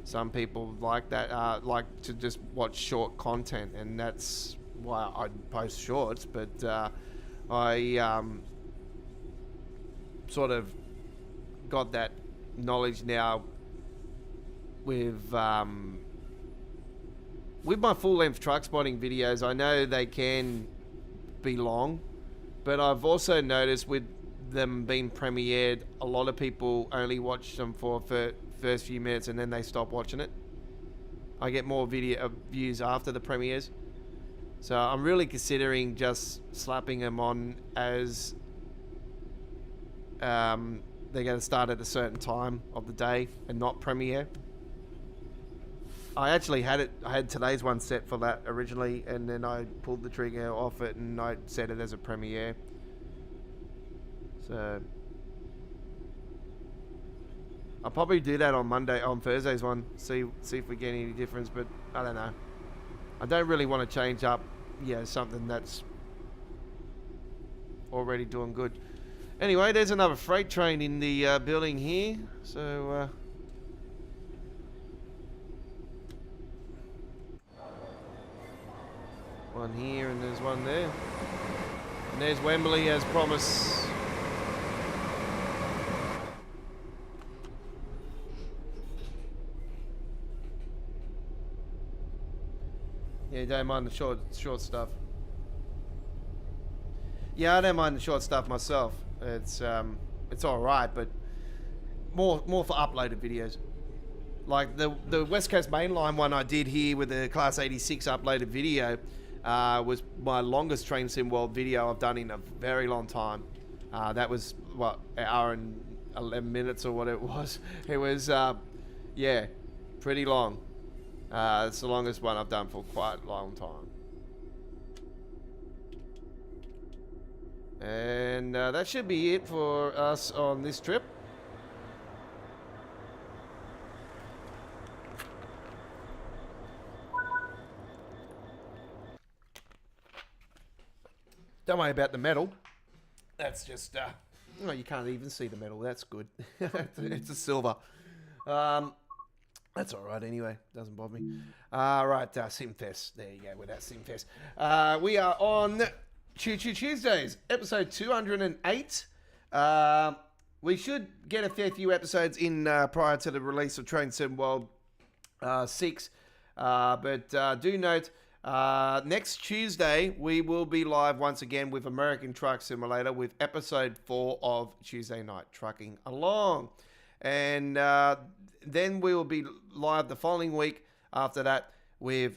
Some people like that, like to just watch short content, and that's why I post shorts. But I sort of got that knowledge now with my full-length truck spotting videos. I know they can be long, but I've also noticed with them being premiered, a lot of people only watch them for first few minutes and then they stop watching it. I get more video views after the premieres, so I'm really considering just slapping them on as they're going to start at a certain time of the day and not premiere. I actually had today's one set for that originally, and then I pulled the trigger off it and I set it as a premiere. So I'll probably do that on Thursday's one. See if we get any difference, but I don't know. I don't really want to change up, something that's already doing good. Anyway, there's another freight train in the building here. So one here and there's one there. And there's Wembley as promised. Yeah, don't mind the short stuff. Yeah, I don't mind the short stuff myself. It's all right, but more for uploaded videos. Like the West Coast Mainline one I did here with the Class 86 uploaded video was my longest Train Sim World video I've done in a very long time. That was an hour and 11 minutes or what it was. It was pretty long. It's the longest one I've done for quite a long time. And that should be it for us on this trip. Don't worry about the metal. That's just, you can't even see the metal. That's good. It's a silver. That's all right anyway. Doesn't bother me. Right, Simfest. There you go with that Simfest. We are on Choo Tuesdays, episode 208. We should get a fair few episodes in prior to the release of Train Sim World 6. But do note, next Tuesday, we will be live once again with American Truck Simulator with episode 4 of Tuesday Night Trucking Along. And then we will be live the following week after that with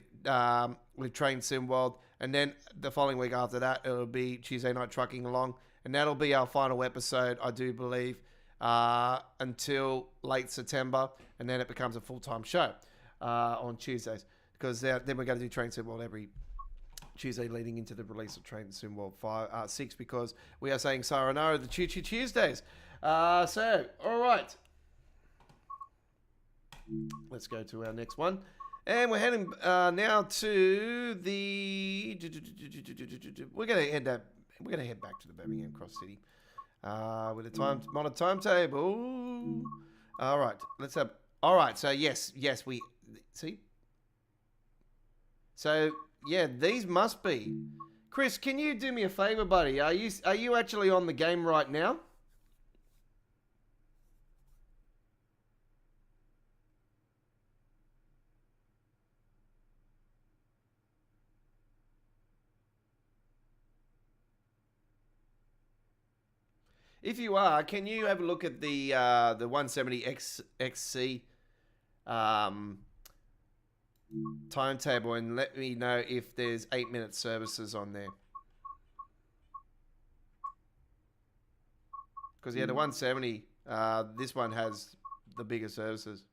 Train Sim World. And then the following week after that, it'll be Tuesday Night Trucking Along. And that'll be our final episode, I do believe, until late September. And then it becomes a full-time show on Tuesdays. Because then we're going to do Train Sim World every Tuesday leading into the release of Train Sim World 6, because we are saying sayonara the Choo Tuesdays. So, all right. Let's go to our next one. And we're heading now to the... We're going to head back to the Birmingham Cross City with a modern timetable. All right. Let's have... All right. So, yes, we... See? So, yeah, these must be. Chris, can you do me a favor, buddy? Are you actually on the game right now? If you are, can you have a look at the 170 XC timetable and let me know if there's 8-minute services on there? Because the 170, this one has the bigger services.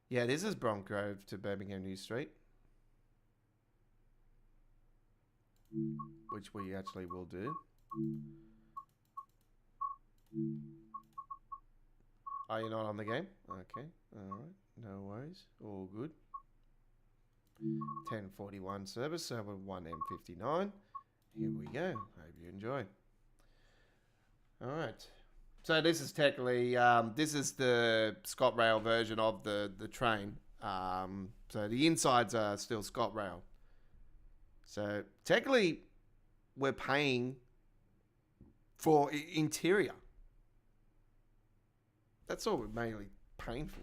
Yeah, this is Bromgrove to Birmingham New Street, which we actually will do. Are you not on the game? Okay, all right, no worries, all good. 10:41 service, so we're 1M59. Here we go. Hope you enjoy. All right. So this is technically this is the ScotRail version of the train. So the insides are still ScotRail. So technically, we're paying for interior. That's all we're mainly paying for.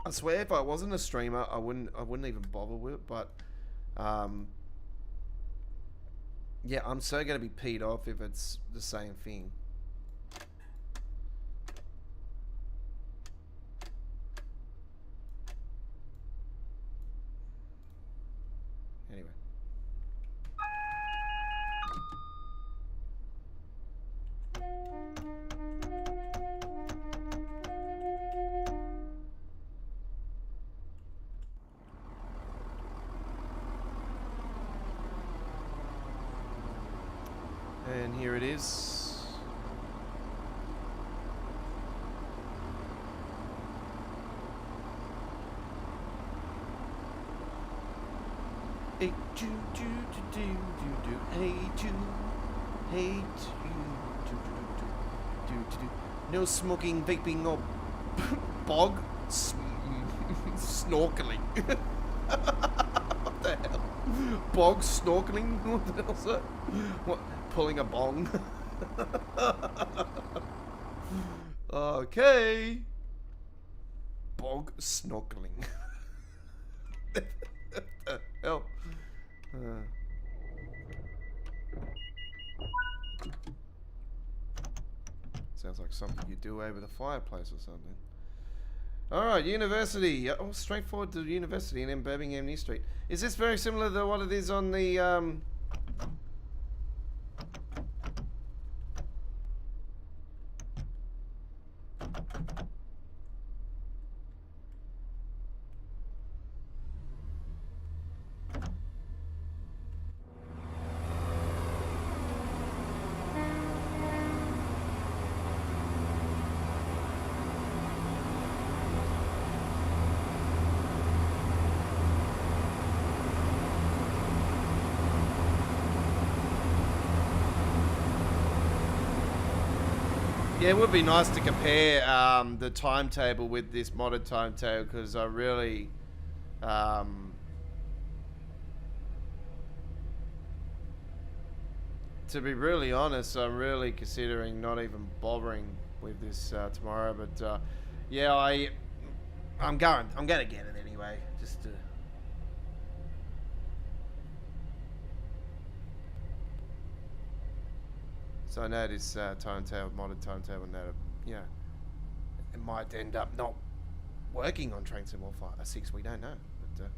I swear, if I wasn't a streamer, I wouldn't even bother with it. But, yeah, I'm so gonna be peed off if it's the same thing. Anyway. And here it is. Hey, Choo, Choo, do, do, do, do. Hey, Choo. Hey, Choo, do. No smoking, vaping, or bog snorkeling. What the hell? Bog snorkeling? What the hell's that? What? Pulling a bong? Okay. Bog snorkeling. What the hell? Sounds like something you do over the fireplace or something. Alright, university. Oh, straight forward to the university and then Birmingham New Street. Is this very similar to what it is on the, yeah, it would be nice to compare the timetable with this modded timetable because I really, to be really honest, I'm really considering not even bothering with this tomorrow. But yeah, I'm gonna get it anyway, just to. So I know this timetable, modded timetable, and that, you know, it might end up not working on Train Sim or 6. We don't know, but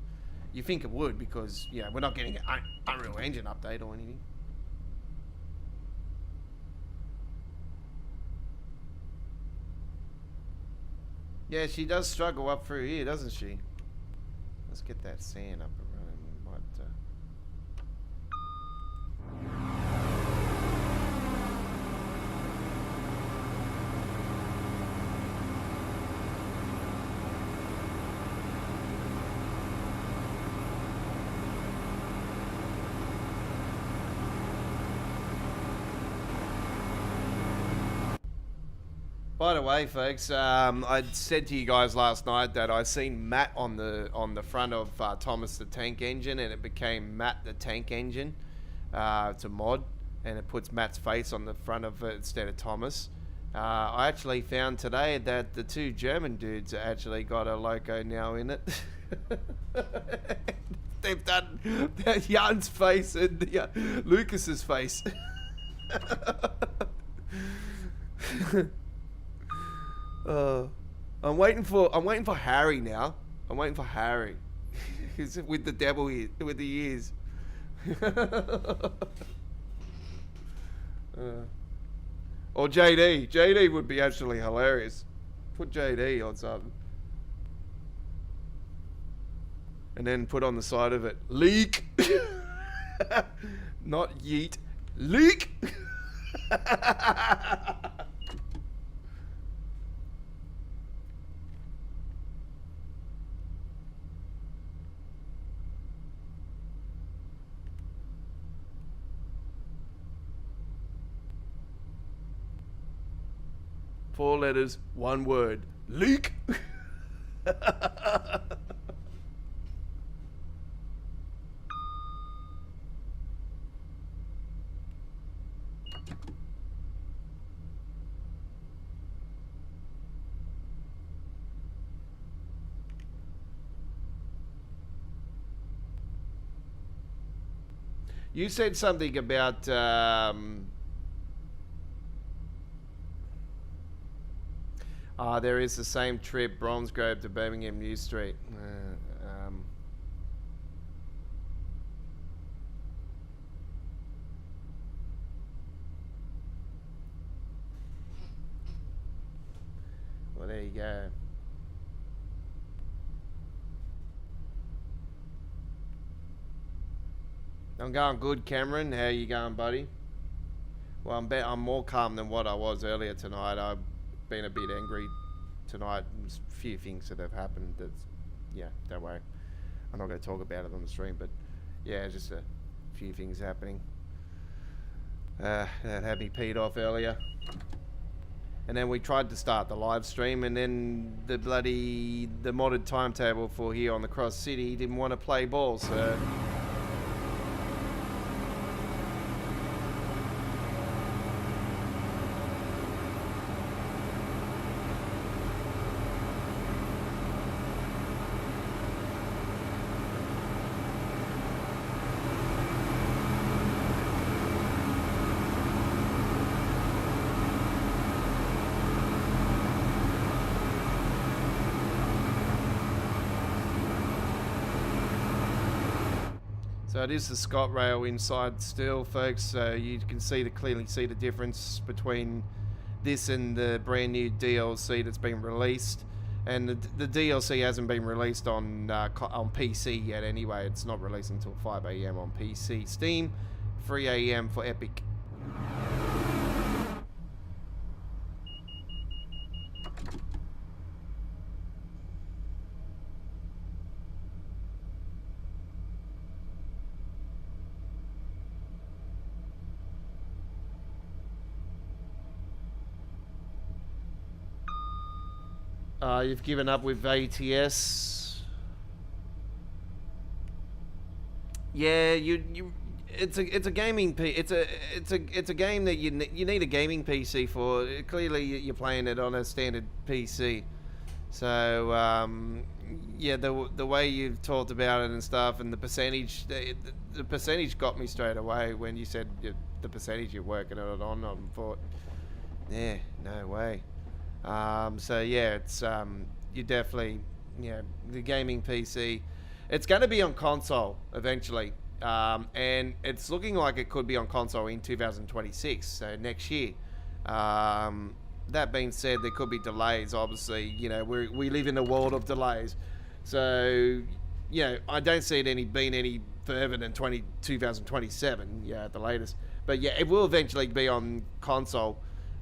you think it would because we're not getting an Unreal Engine update or anything. Yeah, she does struggle up through here, doesn't she? Let's get that sand up and running. We might. By the way, folks, I said to you guys last night that I seen Matt on the front of Thomas the Tank Engine, and it became Matt the Tank Engine. It's a mod, and it puts Matt's face on the front of it instead of Thomas. I actually found today that the two German dudes actually got a logo now in it. They've done Jan's face and Lucas's face. I'm waiting for Harry now. I'm waiting for Harry. He's with the devil ear, with the ears. Or JD. JD would be actually hilarious. Put JD on something. And then put on the side of it, leak. Not yeet. Leak. 4 letters, 1 word. Leak. You said something about there is the same trip, Bromsgrove to Birmingham New Street. Well, there you go. I'm going good, Cameron. How you going, buddy? Well, I'm more calm than what I was earlier tonight. I've been a bit angry tonight. There's a few things that have happened. Yeah, don't worry. I'm not going to talk about it on the stream, but yeah, just a few things happening that had me peed off earlier. And then we tried to start the live stream, and then the modded timetable for here on the Cross City didn't want to play ball, so. So it is the ScotRail inside still, folks. So you can clearly see the difference between this and the brand new DLC that's been released. And the DLC hasn't been released on PC yet anyway. It's not released until 5 AM on PC. Steam, 3 AM for Epic. You've given up with ATS. Yeah, it's a gaming it's a game that you need a gaming PC for. Clearly, you're playing it on a standard PC. So yeah, the way you've talked about it and stuff, and the percentage, the percentage got me straight away when you said the percentage you're working it on. I thought, yeah, no way. So yeah, it's you definitely, the gaming PC. It's going to be on console eventually, and it's looking like it could be on console in 2026, so next year. That being said, there could be delays. Obviously, we live in a world of delays, so I don't see it being any further than 2027, at the latest. But yeah, it will eventually be on console,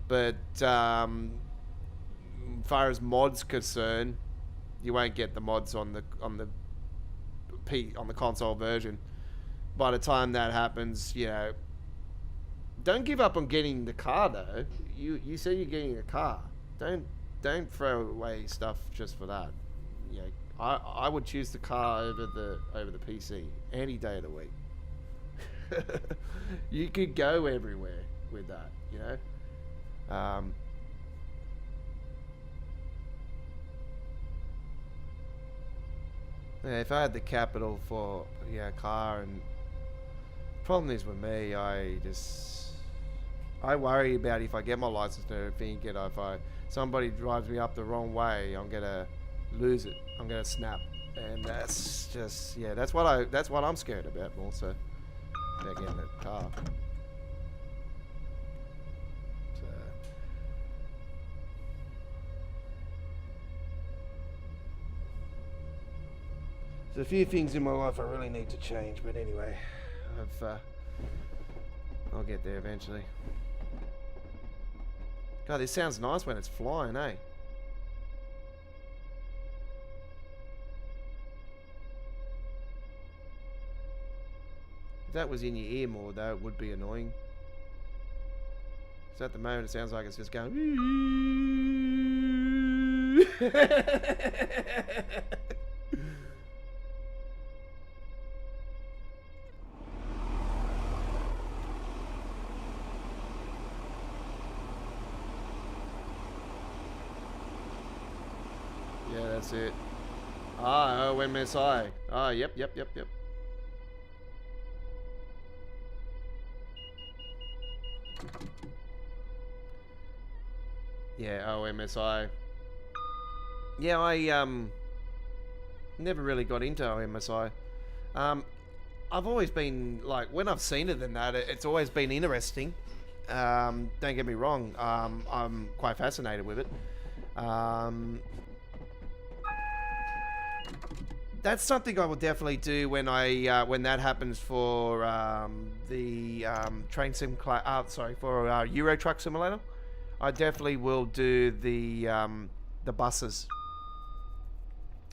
but. As far as mods concerned, you won't get the mods on the console version. By the time that happens, don't give up on getting the car though. You say you're getting a car. Don't throw away stuff just for that. I would choose the car over the PC any day of the week. You could go everywhere with that, Yeah, if I had the capital for a car, and the problem is with me, I worry about if I get my license and everything, if somebody drives me up the wrong way, I'm gonna lose it. I'm gonna snap, and that's just that's what I'm scared about also. About getting a car. There's a few things in my life I really need to change, but anyway, I'll get there eventually. God, this sounds nice when it's flying, eh? If that was in your ear more, though, it would be annoying. So at the moment, it sounds like it's just going. Yeah, that's it. Ah, OMSI. Ah, yep. Yeah, OMSI. Yeah, I never really got into OMSI. I've always been like, when I've seen it and that, it's always been interesting. Don't get me wrong. I'm quite fascinated with it. That's something I will definitely do when when that happens for the train sim for Euro Truck Simulator. I definitely will do the buses.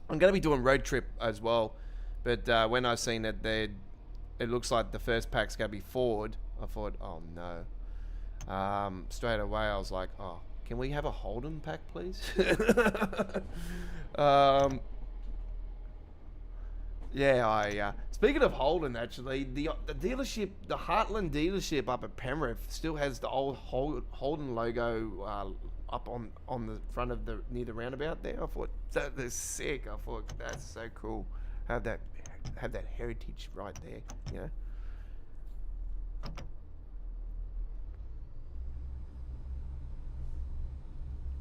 I'm going to be doing road trip as well, but when I seen it, it looks like the first pack's going to be Ford. I thought, oh no. Straight away, I was like, oh, can we have a Holden pack, please? Yeah, speaking of Holden, actually, the dealership, the Heartland dealership up at Penrith, still has the old Holden logo up on the front of near the roundabout there. I thought that is sick. I thought that's so cool. Have that heritage right there, you know.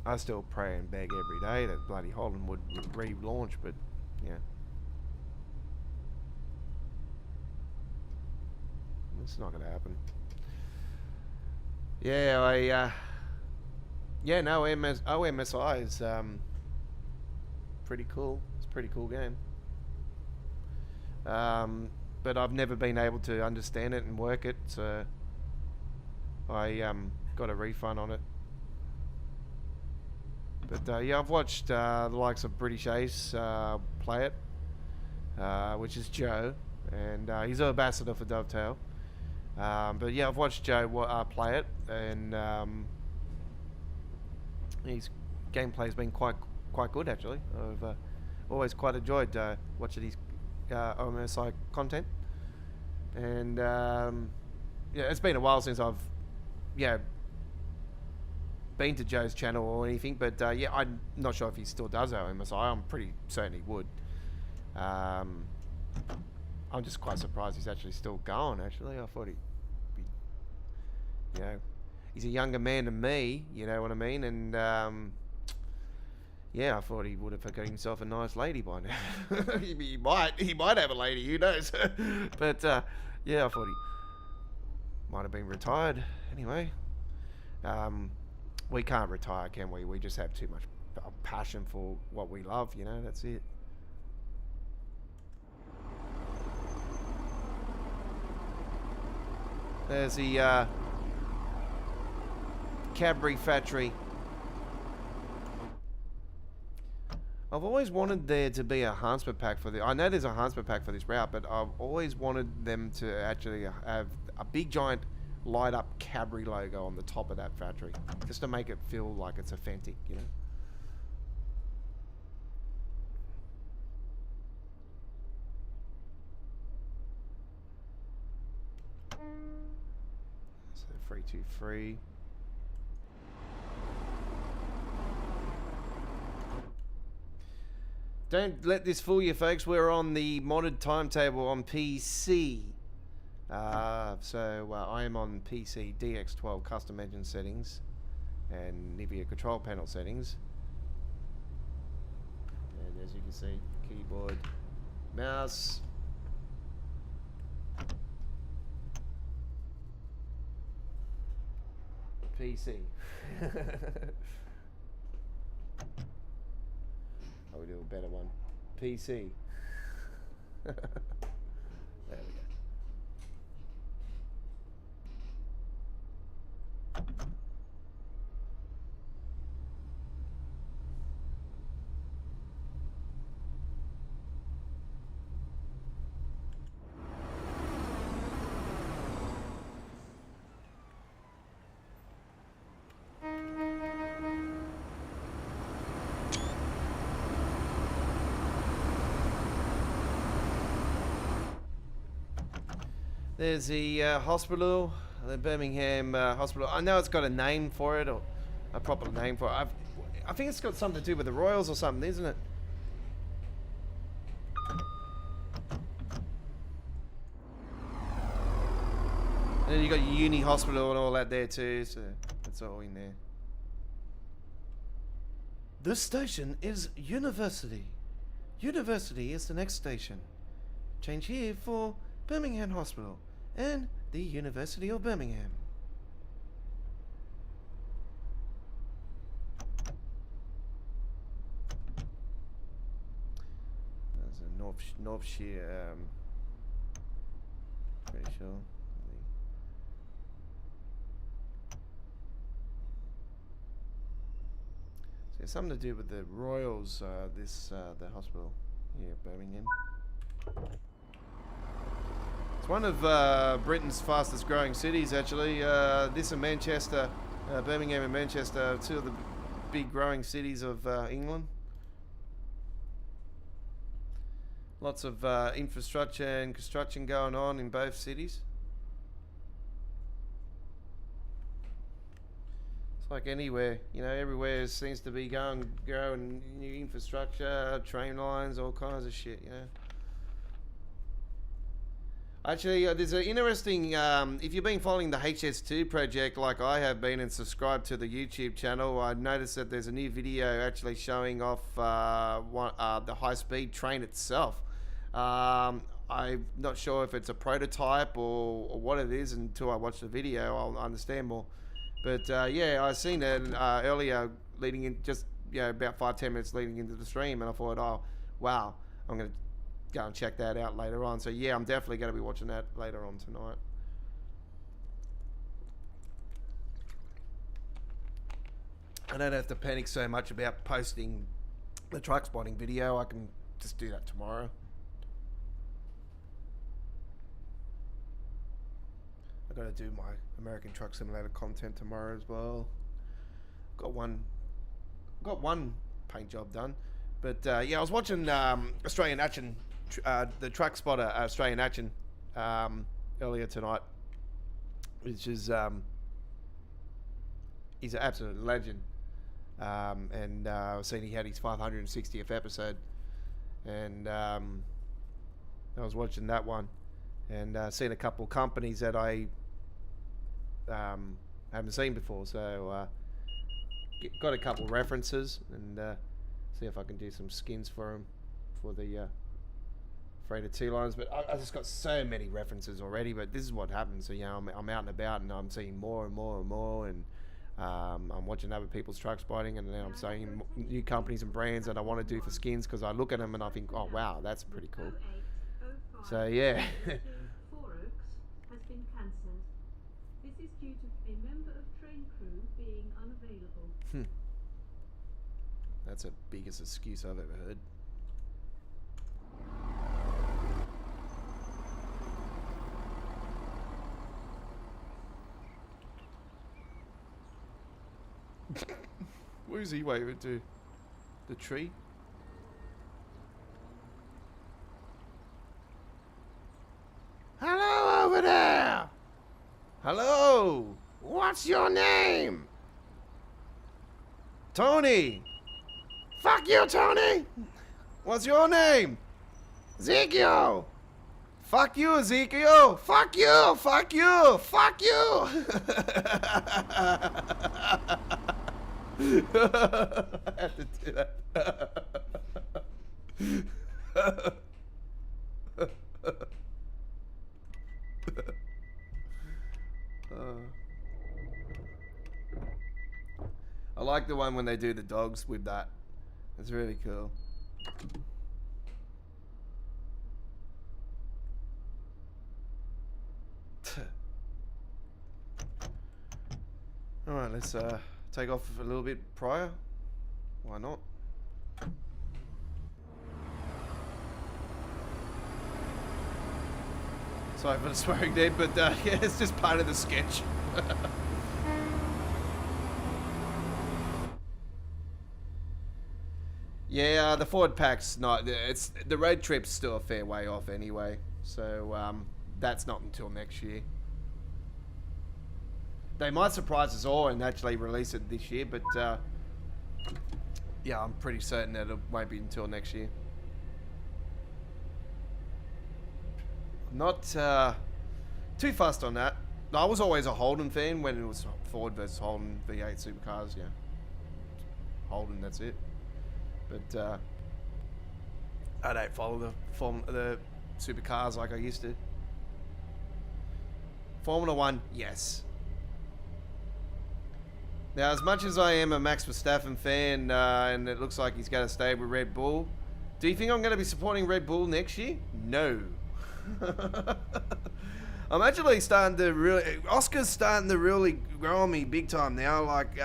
I still pray and beg every day that bloody Holden would relaunch, but yeah. It's not going to happen. Yeah, no, OMSI is pretty cool. It's a pretty cool game. But I've never been able to understand it and work it, so I got a refund on it. But yeah, I've watched the likes of British Ace play it, which is Joe, and he's an ambassador for Dovetail. But yeah, I've watched Joe play it, and his gameplay's been quite good actually. I've always quite enjoyed watching his OMSI content, and yeah, it's been a while since I've been to Joe's channel or anything, but yeah, I'm not sure if he still does OMSI. I'm pretty certain he would. I'm just quite surprised he's actually still going. Actually, I thought he'd be, you know, he's a younger man than me. You know what I mean? And yeah, I thought he would have got himself a nice lady by now. he might have a lady. Who knows? But yeah, I thought he might have been retired. Anyway, we can't retire, can we? We just have too much passion for what we love. You know, that's it. There's the Cadbury factory. I've always wanted there to be a enhancement pack for the... I know there's a enhancement pack for this route, but I've always wanted them to actually have a big giant light up Cadbury logo on the top of that factory, just to make it feel like it's authentic, you know. So 323. Don't let this fool you, folks. We're on the modded timetable on PC. So I am on PC DX12 custom engine settings and Nivea control panel settings. And as you can see, keyboard, mouse. PC. I'll do a better one. PC. There we go. There's the hospital, the Birmingham hospital. I know it's got a name for it, or a proper name for it. I think it's got something to do with the Royals or something, isn't it? And then you got your uni hospital and all that there too, so that's all in there. This station is University. University is the next station. Change here for Birmingham Hospital and the University of Birmingham. That's a North Shear, pretty sure. So it's something to do with the Royals, the hospital here at Birmingham. It's one of Britain's fastest growing cities, actually. This and Manchester, Birmingham and Manchester, two of the big growing cities of England. Lots of infrastructure and construction going on in both cities. It's like anywhere, you know, everywhere seems to be growing new infrastructure, train lines, all kinds of shit, you know. Actually, there's an interesting, if you've been following the HS2 project like I have been and subscribed to the YouTube channel, I noticed that there's a new video actually showing off the high-speed train itself. I'm not sure if it's a prototype or what it is until I watch the video. I'll understand more. But yeah, I seen it earlier, leading in just about 5-10 minutes leading into the stream, and I thought, oh wow, I'm gonna go and check that out later on. So yeah, I'm definitely gonna be watching that later on tonight. I don't have to panic so much about posting the truck spotting video. I can just do that tomorrow. I gotta do my American Truck Simulator content tomorrow as well. Got one paint job done, but yeah, I was watching Australian Action, the Truck Spotter Australian Action earlier tonight, which is he's an absolute legend, and I've seen he had his 560th episode, and I was watching that one, and seen a couple of companies that I haven't seen before, so got a couple of references, and see if I can do some skins for him for the Freighter 2 lines. But I just got so many references already, but this is what happens. So I'm out and about, and I'm seeing more and more and more, and I'm watching other people's truck spotting, and then I'm seeing new companies and brands that I want to do for skins, because I look at them and I think, oh wow, that's pretty cool. So yeah. This is due to a member of train crew being unavailable. That's the biggest excuse I've ever heard. Where's he waving to? The tree? Hello over there! Hello! What's your name? Tony! Fuck you, Tony! What's your name? Ezekiel! Fuck you, Ezekiel! Fuck you! Fuck you! Fuck you! I have to do that. I like the one when they do the dogs with that. It's really cool. Alright, let's take off a little bit prior. Why not? Sorry for the swearing there, but yeah, it's just part of the sketch. Yeah, the forward pack's not. The road trip's still a fair way off anyway. So that's not until next year. They might surprise us all and actually release it this year, but yeah, I'm pretty certain that it won't be until next year. Not too fussed on that. I was always a Holden fan when it was Ford versus Holden V8 supercars. Yeah, Holden, that's it. But I don't follow the supercars like I used to. Formula One, yes. Now, as much as I am a Max Verstappen fan, and it looks like he's going to stay with Red Bull, do you think I'm going to be supporting Red Bull next year? No. I'm actually starting to really... Oscar's starting to really grow on me big time now. Like,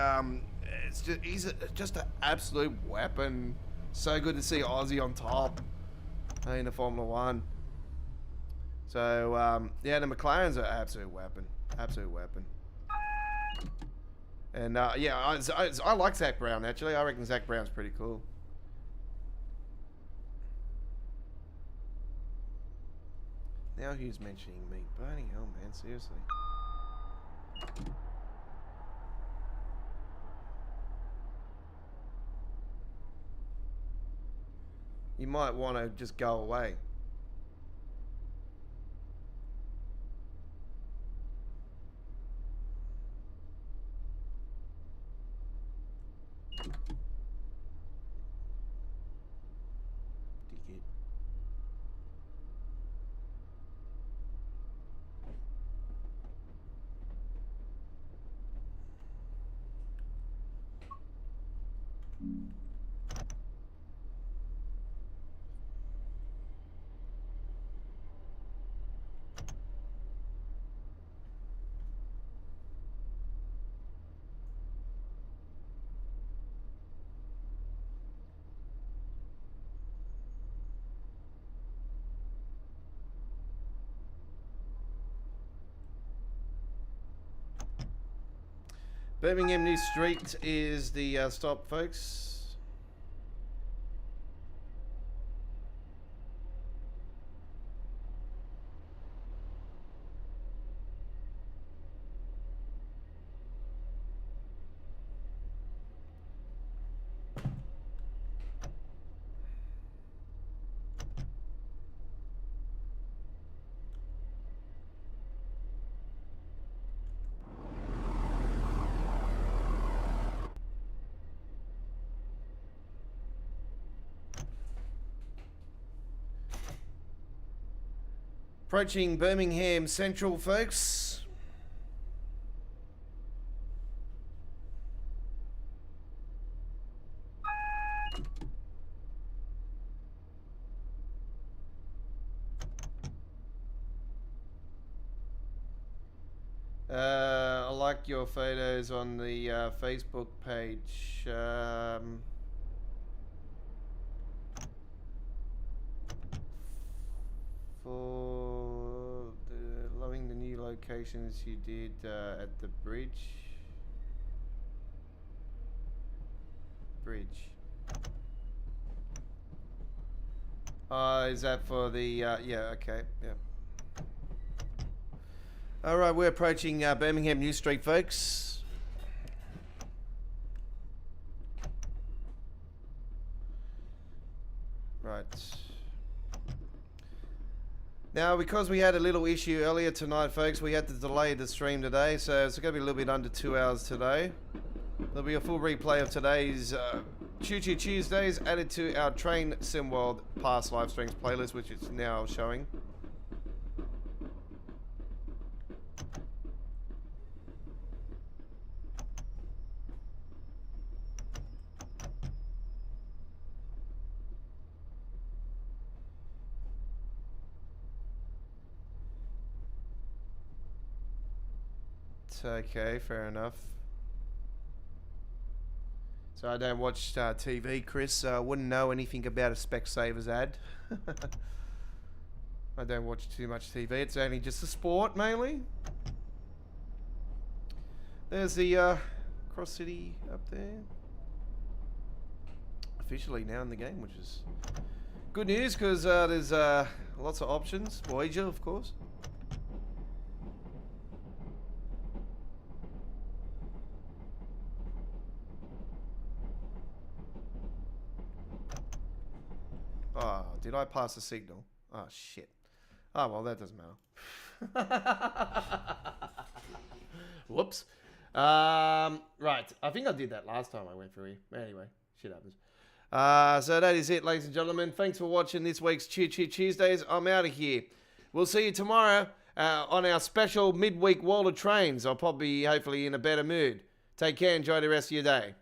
he's just an absolute weapon. So good to see Aussie on top in the Formula One. So, yeah, the McLarens are absolute weapon. Absolute weapon. And, yeah, I like Zach Brown, actually. I reckon Zach Brown's pretty cool. Now who's mentioning me? Bloody hell, man. Seriously. You might want to just go away. Birmingham New Street is the stop, folks. Approaching Birmingham Central, folks. I like your photos on the Facebook page. For loving the new locations you did at the bridge. Is that for the yeah, okay, yeah. All right, we're approaching Birmingham New Street, folks. Right. Now, because we had a little issue earlier tonight, folks, we had to delay the stream today, so it's going to be a little bit under 2 hours today. There'll be a full replay of today's Choo Choo Tuesdays added to our Train Sim World past live streams playlist, which is now showing. Okay, fair enough. So I don't watch TV, Chris. Wouldn't know anything about a Specsavers ad. I don't watch too much TV. It's only just the sport, mainly. There's the Cross City up there. Officially now in the game, which is good news because there's lots of options. Voyager, of course. did I pass the signal? Oh, shit. Oh, well, that doesn't matter. Whoops. Right. I think I did that last time I went through here. Anyway, shit happens. So that is it, ladies and gentlemen. Thanks for watching this week's Choo Choo Tuesdays. I'm out of here. We'll see you tomorrow on our special midweek World of Trains. I'll probably, hopefully, in a better mood. Take care. Enjoy the rest of your day.